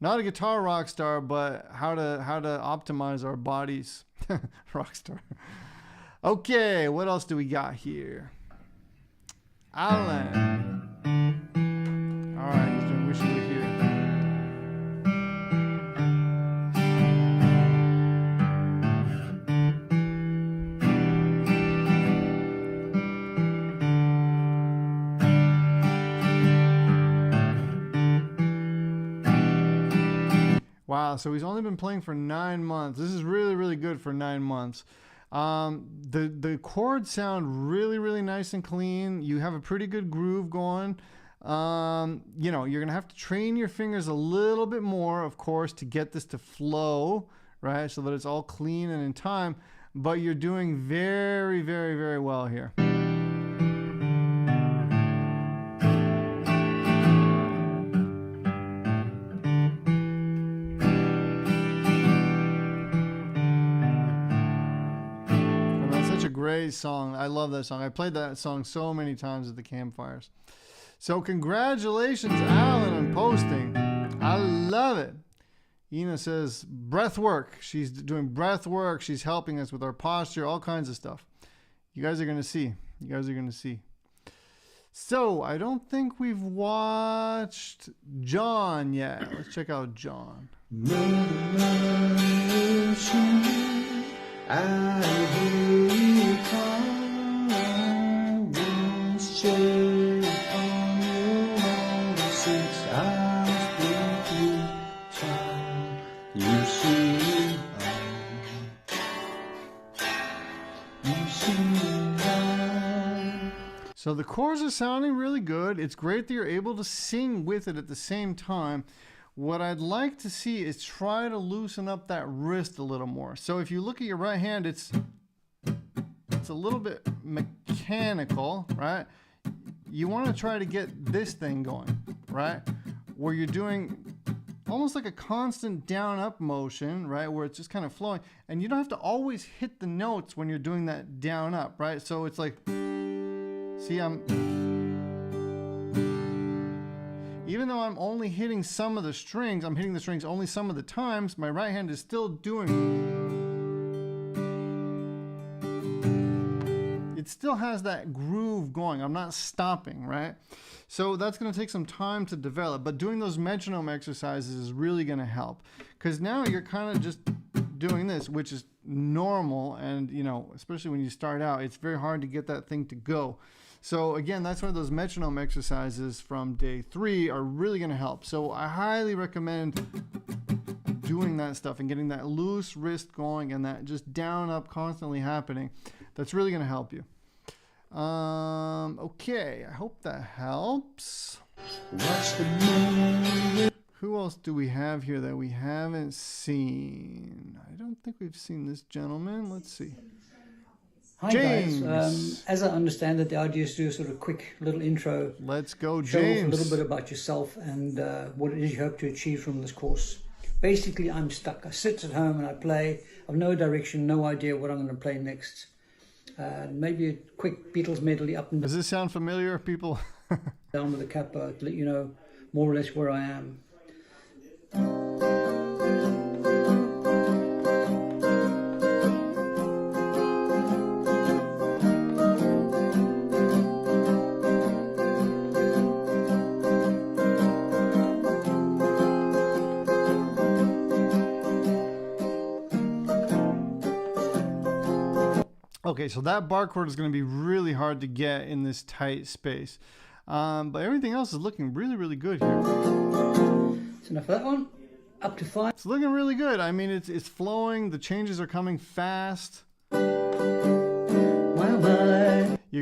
Not a guitar rock star, but how to optimize our bodies. Rock star. Okay, what else do we got here? Alan. All right, he's doing Wish You Were Here. Wow, so he's only been playing for 9 months. This is really, really good for 9 months. The chords sound really, really nice and clean. You have a pretty good groove going. You know, you're going to have to train your fingers a little bit more, of course, to get this to flow, right? So that it's all clean and in time. But you're doing very, very, very well here. Great song. I love that song. I played that song so many times at the campfires. So congratulations, Alan, on posting. I love it. Ina says breath work. She's doing breath work. She's helping us with our posture, all kinds of stuff. You guys are going to see. You guys are going to see. So I don't think we've watched John yet. Let's check out John. So the chords are sounding really good. It's great that you're able to sing with it at the same time. What I'd like to see is try to loosen up that wrist a little more. So if you look at your right hand, it's a little bit mechanical, right? You want to try to get this thing going, right? Where you're doing almost like a constant down-up motion, right? Where it's just kind of flowing. And you don't have to always hit the notes when you're doing that down-up, right? So it's like, see, even though I'm only hitting some of the strings, I'm hitting the strings only some of the times, my right hand is still doing. it still has that groove going. I'm not stopping, right? So that's going to take some time to develop, but doing those metronome exercises is really going to help, because now you're kind of just doing this, which is normal. And, you know, especially when you start out, it's very hard to get that thing to go. So again, that's why those metronome exercises from day 3 are really going to help. So I highly recommend doing that stuff and getting that loose wrist going and that just down up constantly happening. That's really going to help you. Okay, I hope that helps. Who else do we have here that we haven't seen? I don't think we've seen this gentleman. Let's see. Hi James. guys, as I understand it, the idea is to do a sort of quick little intro. Let's go, Show off James. a little bit about yourself and what it is you hope to achieve from this course. Basically, I'm stuck. I sit at home and I play. I've no direction, no idea what I'm going to play next. Maybe a quick Beatles medley up and Does this sound familiar, people? down with a kappa to let you know more or less where I am. Okay, so that bar chord is going to be really hard to get in this tight space. But everything else is looking really, really good here. That's enough of that one. Up to 5. It's looking really good. I mean, it's flowing. The changes are coming fast. You're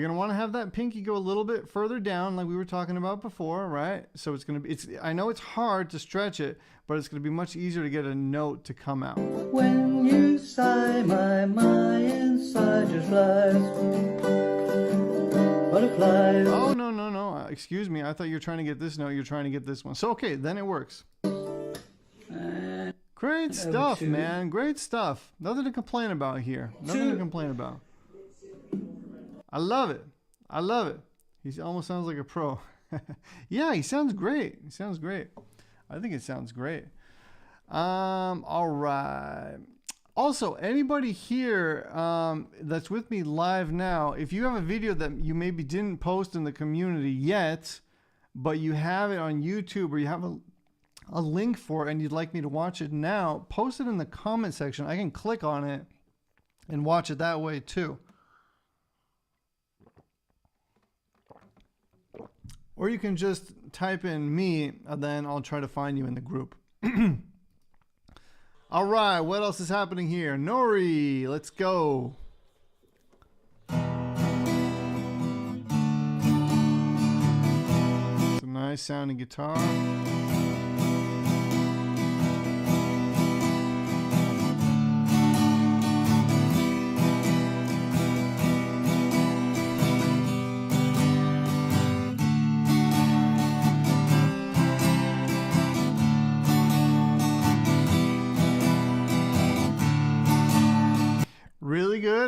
going to want to have that pinky go a little bit further down like we were talking about before, right? So it's going to be, I know it's hard to stretch it, but it's going to be much easier to get a note to come out. When you sigh, my inside just flies. Butterflies. Oh, no. Excuse me. I thought you were trying to get this note. You're trying to get this one. So, okay, then it works. Great stuff, man. Great stuff. Nothing to complain about here. Nothing to complain about. I love it. I love it. He almost sounds like a pro. Yeah, he sounds great. He sounds great. I think it sounds great. All right. Also, anybody here that's with me live now, if you have a video that you maybe didn't post in the community yet, but you have it on YouTube or you have a link for it and you'd like me to watch it now, post it in the comment section. I can click on it and watch it that way too. Or you can just type in me and then I'll try to find you in the group. All right, what else is happening here? Nori, let's go. It's a nice sounding guitar.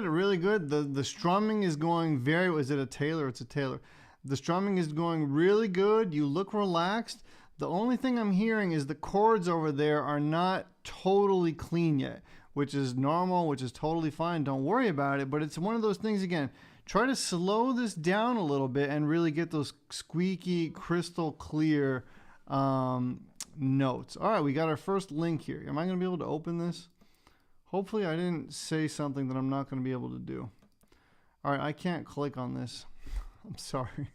Really good. The strumming is going very, is it a Taylor? It's a Taylor. The strumming is going really good. You look relaxed. The only thing I'm hearing is the chords over there are not totally clean yet, which is normal, which is totally fine. Don't worry about it. But it's one of those things, again, try to slow this down a little bit and really get those squeaky, crystal clear notes. All right, we got our first link here. Am I going to be able to open this? Hopefully I didn't say something that I'm not going to be able to do. All right, I can't click on this. I'm sorry.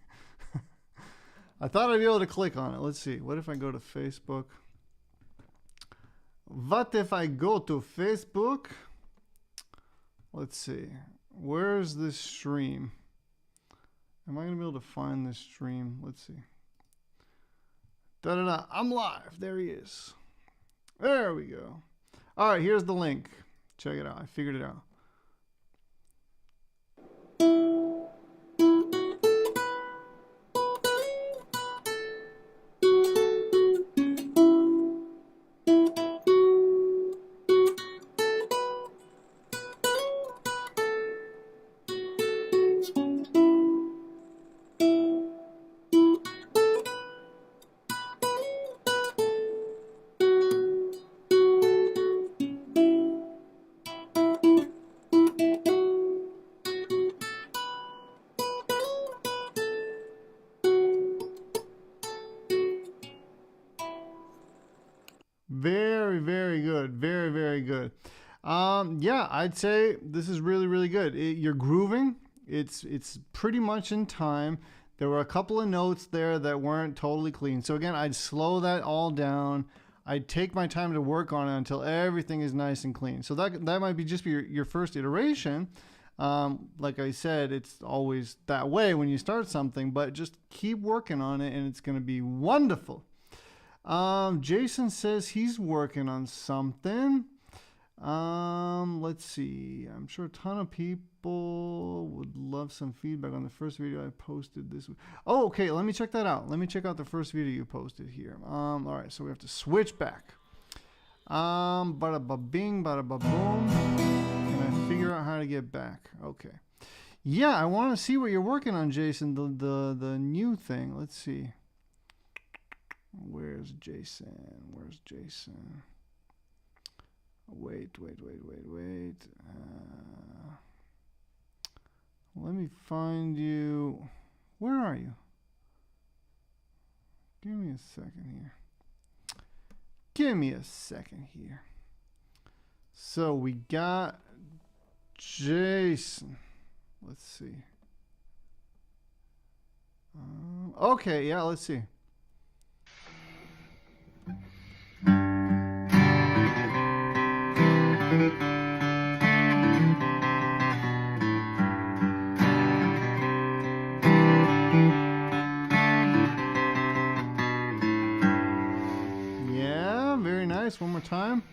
I thought I'd be able to click on it. Let's see. What if I go to Facebook? What if I go to Facebook? Let's see. Where's this stream? Am I going to be able to find this stream? Let's see. Da-da-da. I'm live. There he is. There we go. All right, here's the link. Check it out. I figured it out. Very, very good. Very, very good. Yeah, I'd say this is really, really good. You're grooving. It's pretty much in time. There were a couple of notes there that weren't totally clean. So again, I'd slow that all down. I'd take my time to work on it until everything is nice and clean. So that might be just your first iteration. Like I said, it's always that way when you start something, but just keep working on it and it's going to be wonderful. Jason says he's working on something. Let's see. I'm sure a ton of people would love some feedback on the first video I posted this week. Oh, okay. Let me check that out. Let me check out the first video you posted here. All right. So we have to switch back. Bada ba bing, bada ba boom. Can I figure out how to get back? Okay. Yeah, I want to see what you're working on, Jason. The new thing. Let's see. Where's Jason? Where's Jason? Wait. Let me find you. Where are you? Give me a second here. So we got Jason. Let's see. Okay, yeah, let's see. Yeah, very nice. One more time.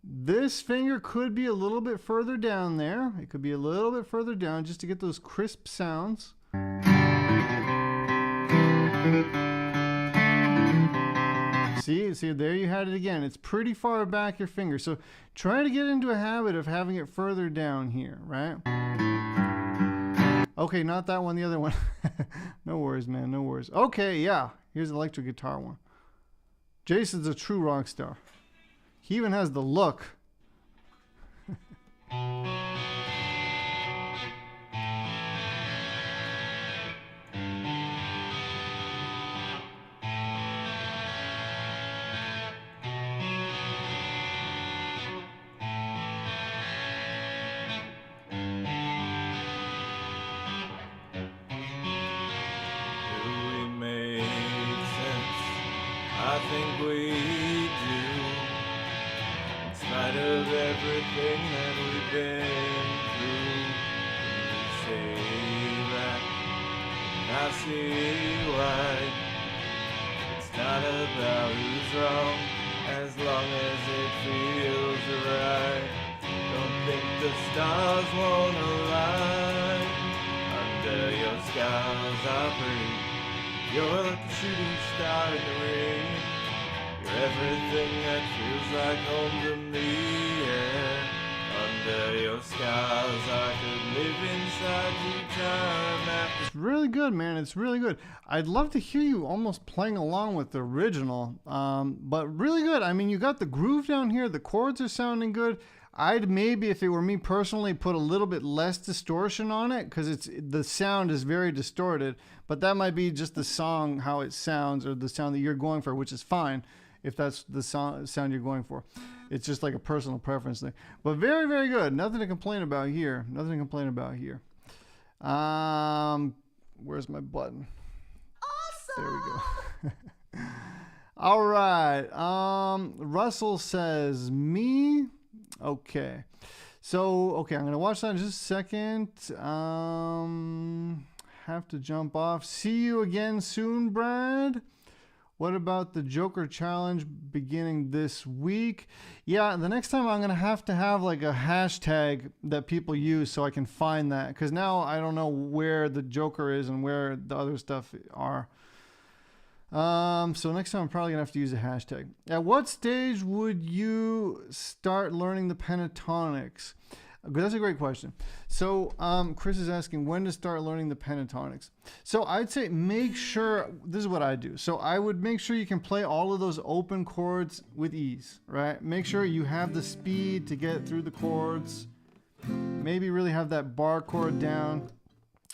This finger could be a little bit further down there. It could be a little bit further down just to get those crisp sounds. See, there you had it again. It's pretty far back your finger. So try to get into a habit of having it further down here, right? Okay, not that one, the other one. No worries, man, no worries. Okay, yeah, here's the electric guitar one. Jason's a true rock star. He even has the look. I think we do, in spite of everything that we've been through. You say that, and I see why. It's not about who's wrong, as long as it feels right. Don't think the stars won't align. Under your skies are pretty. You're like a shooting star in the rain. You're everything that feels like home to me, yeah. Under your skies I could live inside you time after. It's really good, man. It's really good. I'd love to hear you almost playing along with the original, but really good. I mean, you got the groove down here. The chords are sounding good. I'd maybe, if it were me personally, put a little bit less distortion on it because the sound is very distorted. But that might be just the song, how it sounds, or the sound that you're going for, which is fine if that's the sound you're going for. It's just like a personal preference thing. But very, very good. Nothing to complain about here. Nothing to complain about here. Where's my button? Awesome. There we go. All right. Russell says, me. Okay. So, okay, I'm going to watch that in just a second. Have to jump off. See you again soon, Brad. What about the Joker challenge beginning this week? Yeah, the next time I'm going to have like a hashtag that people use so I can find that. Because now I don't know where the Joker is and where the other stuff are. So next time I'm probably gonna have to use a hashtag. At what stage would you start learning the pentatonics? That's a great question. So Chris is asking when to start learning the pentatonics. So I'd say make sure, this is what I do. So I would make sure you can play all of those open chords with ease, right? Make sure you have the speed to get through the chords. Maybe really have that bar chord down.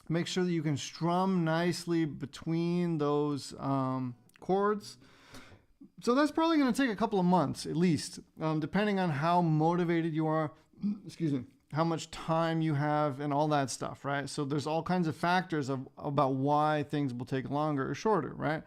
Make sure that you can strum nicely between those chords. So that's probably going to take a couple of months at least, depending on how motivated you are, excuse me, how much time you have and all that stuff, right? So there's all kinds of factors about why things will take longer or shorter, right?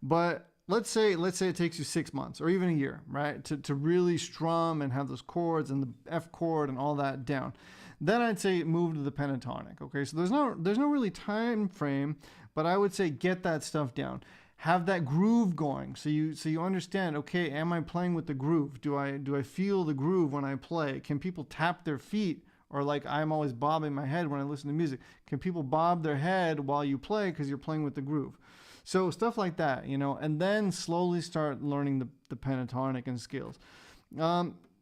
But let's say it takes you 6 months or even a year, right? To really strum and have those chords and the F chord and all that down. Then I'd say move to the pentatonic, okay? So there's no really time frame, but I would say get that stuff down. Have that groove going, so you understand. Okay, am I playing with the groove? Do I feel the groove when I play? Can people tap their feet, or like I'm always bobbing my head when I listen to music? Can people bob their head while you play because you're playing with the groove? So stuff like that, and then slowly start learning the pentatonic and scales.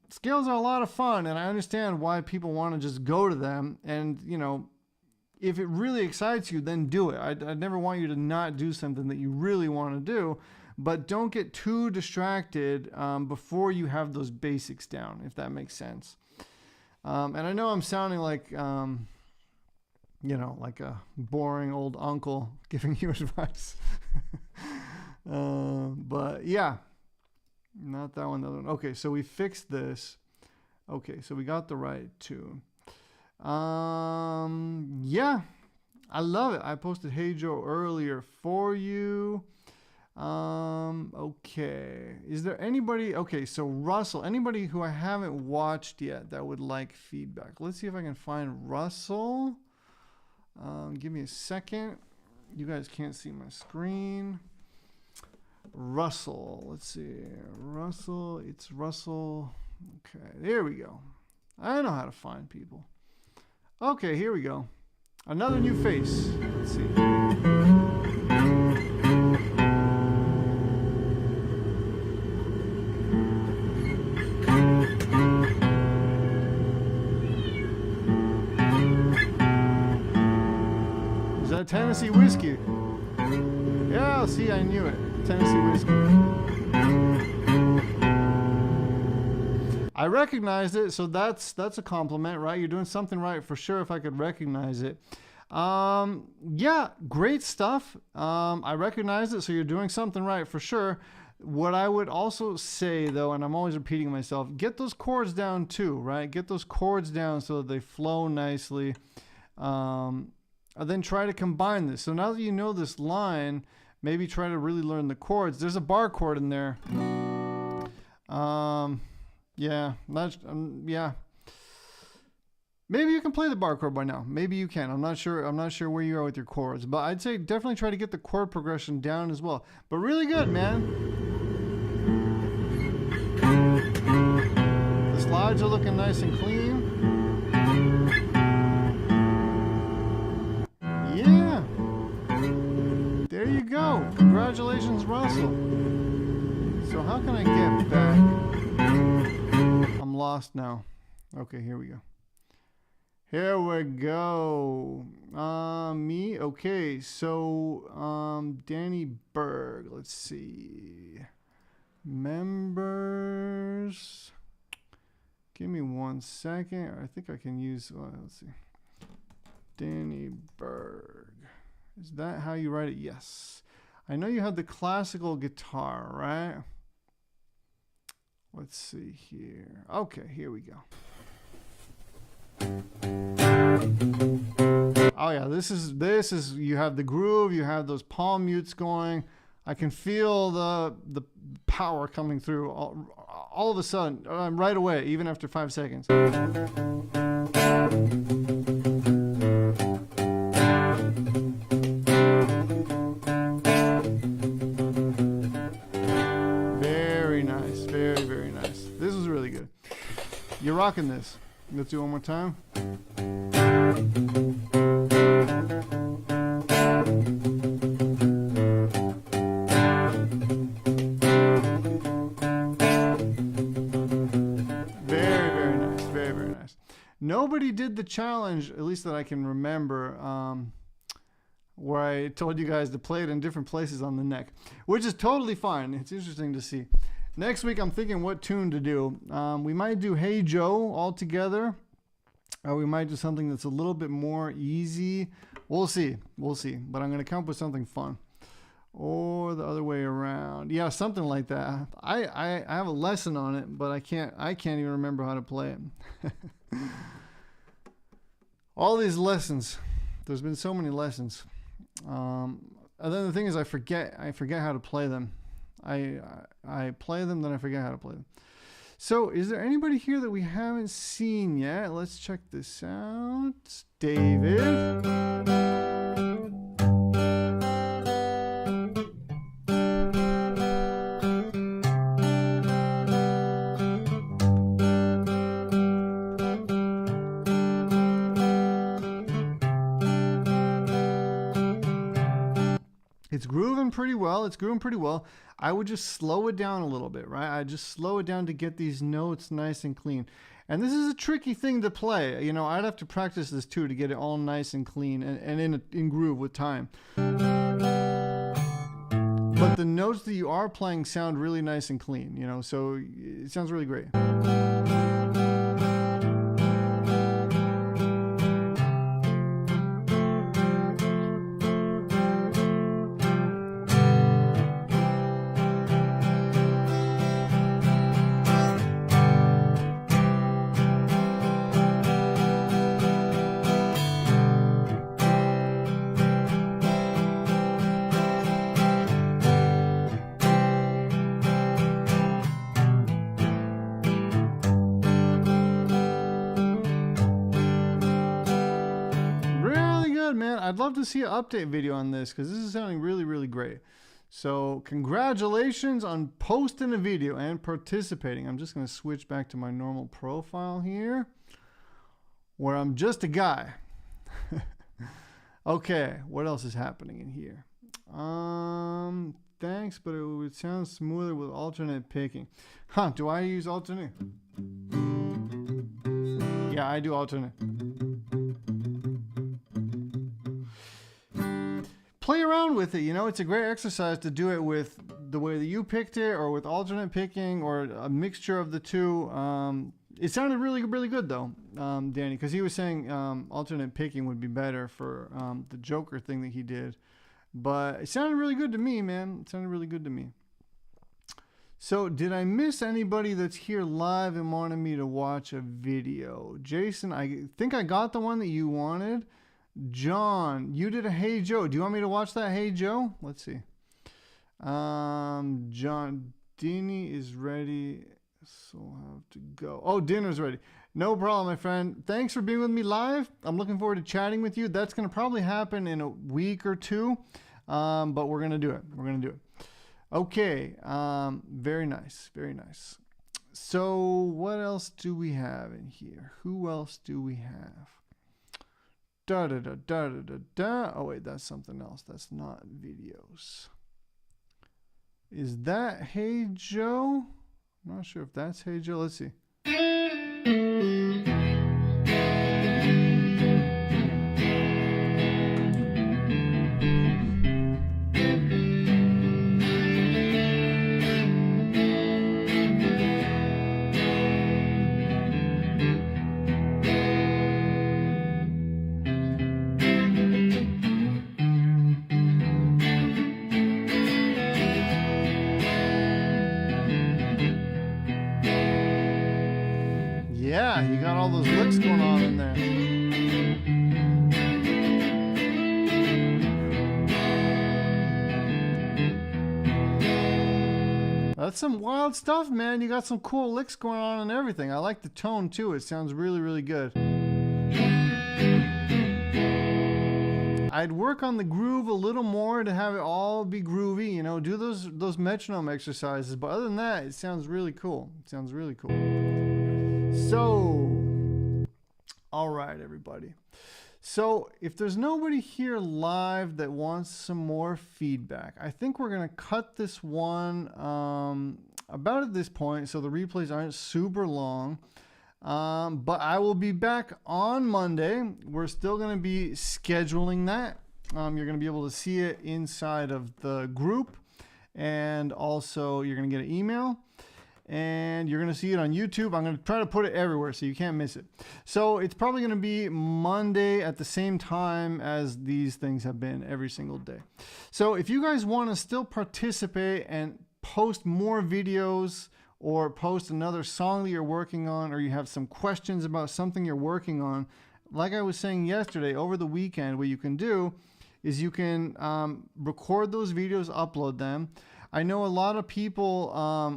Scales are a lot of fun, and I understand why people want to just go to them. And if it really excites you, then do it. I'd never want you to not do something that you really want to do, but don't get too distracted before you have those basics down, if that makes sense. And I know I'm sounding like, like a boring old uncle giving you advice. But yeah, not that one, the other one. Okay, so we fixed this. Okay, so we got the right tune. Yeah, I love it. I posted Hey Joe earlier for you. Okay, is there anybody? Okay, so Russell, anybody who I haven't watched yet that would like feedback? Let's see if I can find Russell. Give me a second. You guys can't see my screen. Russell, let's see. Russell, it's Russell. Okay, there we go. I know how to find people. Okay, here we go. Another new face. Let's see. Is that Tennessee whiskey? Yeah, see, I knew it. Tennessee whiskey. I recognized it, so that's a compliment, right? You're doing something right for sure if I could recognize it. Yeah, great stuff. I recognize it, so you're doing something right for sure. What I would also say, though, and I'm always repeating myself, get those chords down too, right? Get those chords down so that they flow nicely. And then try to combine this. So now that you know this line, maybe try to really learn the chords. There's a bar chord in there. Yeah, yeah. Maybe you can play the bar chord by now. Maybe you can. I'm not sure where you are with your chords, but I'd say definitely try to get the chord progression down as well. But really good, man. The slides are looking nice and clean. Yeah. There you go. Congratulations, Russell. So how can I get back? I'm lost now. Okay, here we go. Here we go. Me? Okay, so Danny Berg. Let's see. Members. Give me 1 second. I think I can use, let's see. Danny Berg. Is that how you write it? Yes. I know you have the classical guitar, right? Let's see here. Okay, here we go. Oh yeah, this is you have the groove, you have those palm mutes going. I can feel the power coming through all of a sudden, right away, even after 5 seconds. You're rocking this. Let's do it one more time. Very, very nice. Very, very nice. Nobody did the challenge, at least that I can remember, where I told you guys to play it in different places on the neck, which is totally fine. It's interesting to see. Next week, I'm thinking what tune to do. We might do Hey Joe all together, or we might do something that's a little bit more easy. We'll see. We'll see. But I'm going to come up with something fun. or the other way around. Yeah, something like that. I have a lesson on it, but I can't even remember how to play it. All these lessons. There's been so many lessons. And then the thing is, I forget how to play them. I play them, then I forget how to play them. So, is there anybody here that we haven't seen yet? Let's check this out. David. It's grooving pretty well. It's grooving pretty well. I would just slow it down a little bit, right? I just slow it down to get these notes nice and clean. And this is a tricky thing to play. You know, I'd have to practice this too to get it all nice and clean and in groove with time. But the notes that you are playing sound really nice and clean, you know, so it sounds really great. Man, I'd love to see an update video on this because this is sounding really, really great. So congratulations on posting a video and participating. I'm just going to switch back to my normal profile here where I'm just a guy. Okay, what else is happening in here? Thanks, but it would sound smoother with alternate picking. Huh, do I use alternate? Yeah, I do alternate. Play around with it, you know, it's a great exercise to do it with the way that you picked it or with alternate picking or a mixture of the two. It sounded really, really good though, Danny, because he was saying alternate picking would be better for the Joker thing that he did. But it sounded really good to me, man. It sounded really good to me. So did I miss anybody that's here live and wanted me to watch a video? Jason, I think I got the one that you wanted. John, you did a Hey Joe. Do you want me to watch that Hey Joe? Let's see. John, Dini is ready, so I'll have to go. Oh, dinner's ready. No problem, my friend. Thanks for being with me live. I'm looking forward to chatting with you. That's going to probably happen in a week or two, but we're going to do it. We're going to do it. Okay, very nice, very nice. So what else do we have in here? Who else do we have? Da da da da da da da. Oh wait, that's something else. That's not videos. Is that Hey Joe? I'm not sure if that's Hey Joe. Let's see. Yeah, you got all those licks going on in there. That's some wild stuff, man. You got some cool licks going on and everything. I like the tone too. It sounds really, really good. I'd work on the groove a little more to have it all be groovy, you know, do those metronome exercises. But other than that, it sounds really cool. It sounds really cool. So, all right, everybody. So if there's nobody here live that wants some more feedback, I think we're going to cut this one about at this point so the replays aren't super long. But I will be back on Monday. We're still going to be scheduling that. You're going to be able to see it inside of the group, and also you're going to get an email. and you're going to see it on YouTube. I'm going to try to put it everywhere so you can't miss it. So it's probably going to be Monday at the same time as these things have been every single day. So if you guys want to still participate and post more videos or post another song that you're working on, or you have some questions about something you're working on, like I was saying yesterday, over the weekend, what you can do is you can record those videos, upload them. I know a lot of people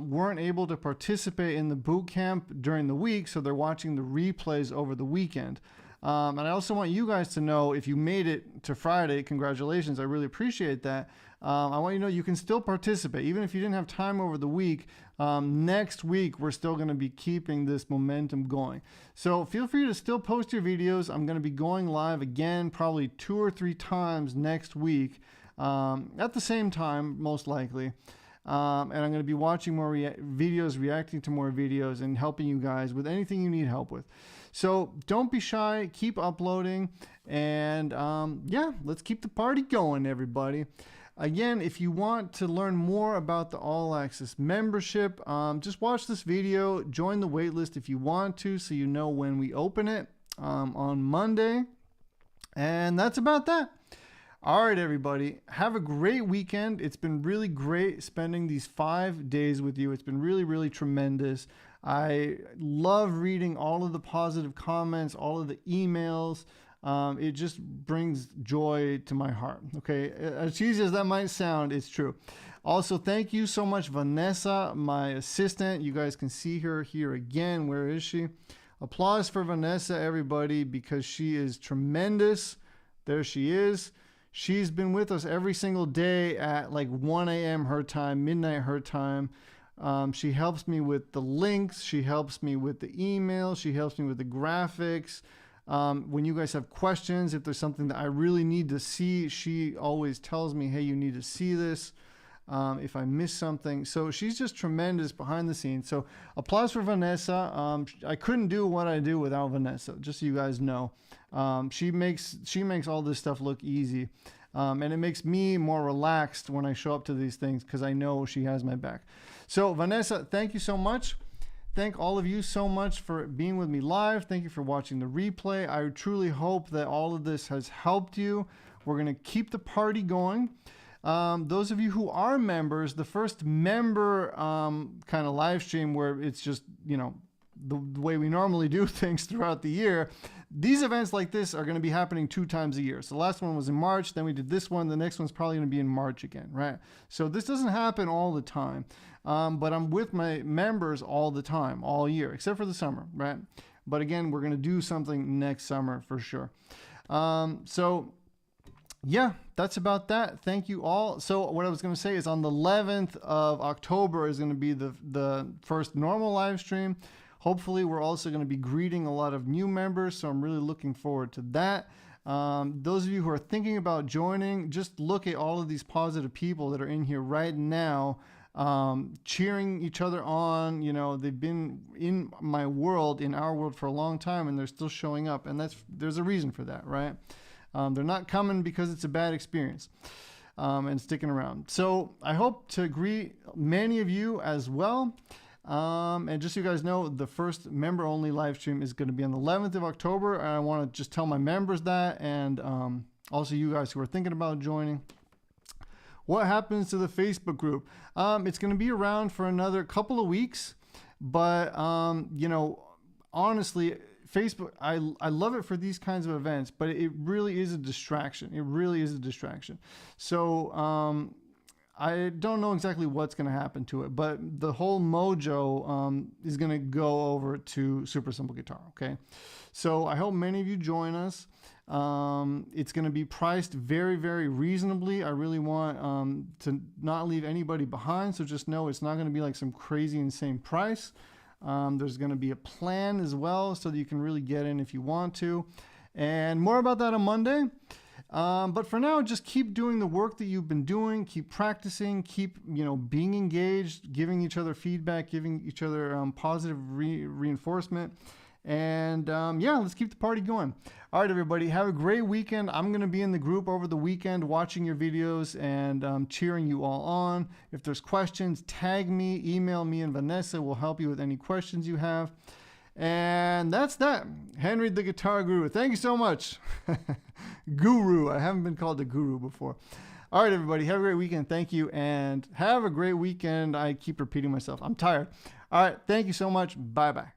weren't able to participate in the boot camp during the week, so they're watching the replays over the weekend. And I also want you guys to know, if you made it to Friday, congratulations, I really appreciate that. I want you to know you can still participate, even if you didn't have time over the week. Next week, we're still going to be keeping this momentum going. So feel free to still post your videos. I'm going to be going live again, probably 2 or 3 times next week. At the same time, most likely. And I'm going to be watching more videos, reacting to more videos, and helping you guys with anything you need help with. So don't be shy, keep uploading, and yeah, let's keep the party going, everybody. Again, if you want to learn more about the All Access membership, just watch this video, join the waitlist if you want to, so you know when we open it on Monday. And that's about that. All right, everybody, have a great weekend. It's been really great spending these 5 days with you. It's been really, really tremendous. I love reading all of the positive comments, all of the emails. It just brings joy to my heart. Okay, as cheesy as that might sound, it's true. Also, thank you so much, Vanessa, my assistant. You guys can see her here again. Where is she? Applause for Vanessa, everybody, because she is tremendous. There she is. She's been with us every single day at like 1 a.m. her time, midnight her time. She helps me with the links. She helps me with the email. She helps me with the graphics. When you guys have questions, if there's something that I really need to see, she always tells me, hey, you need to see this. If I miss something. So she's just tremendous behind the scenes. So applause for Vanessa. I couldn't do what I do without Vanessa, just so you guys know. She makes all this stuff look easy. And it makes me more relaxed when I show up to these things because I know she has my back. So Vanessa, thank you so much. Thank all of you so much for being with me live. Thank you for watching the replay. I truly hope that all of this has helped you. We're going to keep the party going. Those of you who are members, the first member kind of live stream where it's just, you know, the way we normally do things throughout the year, these events like this are going to be happening 2 times a year. So the last one was in March, then we did this one. The next one's probably going to be in March again, right? So this doesn't happen all the time, but I'm with my members all the time, all year, except for the summer, right? But again, we're going to do something next summer for sure. So yeah, that's about that. Thank you all. So what I was going to say is on the 11th of October is going to be the first normal live stream. Hopefully, we're also going to be greeting a lot of new members, so I'm really looking forward to that. Those of you who are thinking about joining, just look at all of these positive people that are in here right now, cheering each other on. You know, they've been in my world, in our world for a long time, and they're still showing up, and there's a reason for that, right? They're not coming because it's a bad experience and sticking around. So I hope to greet many of you as well. And just so you guys know, the first member-only live stream is going to be on the 11th of October. And I want to just tell my members that, and also you guys who are thinking about joining. What happens to the Facebook group? It's going to be around for another couple of weeks. But, you know, honestly, Facebook, I love it for these kinds of events, but it really is a distraction. It really is a distraction. So I don't know exactly what's going to happen to it, but the whole mojo is going to go over to Super Simple Guitar, okay? So I hope many of you join us. It's going to be priced very, very reasonably. I really want to not leave anybody behind, so just know it's not going to be like some crazy, insane price. There's going to be a plan as well so that you can really get in if you want to. And more about that on Monday. But for now, just keep doing the work that you've been doing. Keep practicing. Keep, you know, being engaged, giving each other feedback, giving each other positive reinforcement. And yeah, let's keep the party going. All right, everybody, have a great weekend. I'm going to be in the group over the weekend watching your videos and cheering you all on. If there's questions, tag me, email me, and Vanessa will help you with any questions you have. And that's that. Henry the Guitar Guru. Thank you so much. Guru. I haven't been called a guru before. All right, everybody, have a great weekend. Thank you, and have a great weekend. I keep repeating myself. I'm tired. All right, thank you so much. Bye-bye.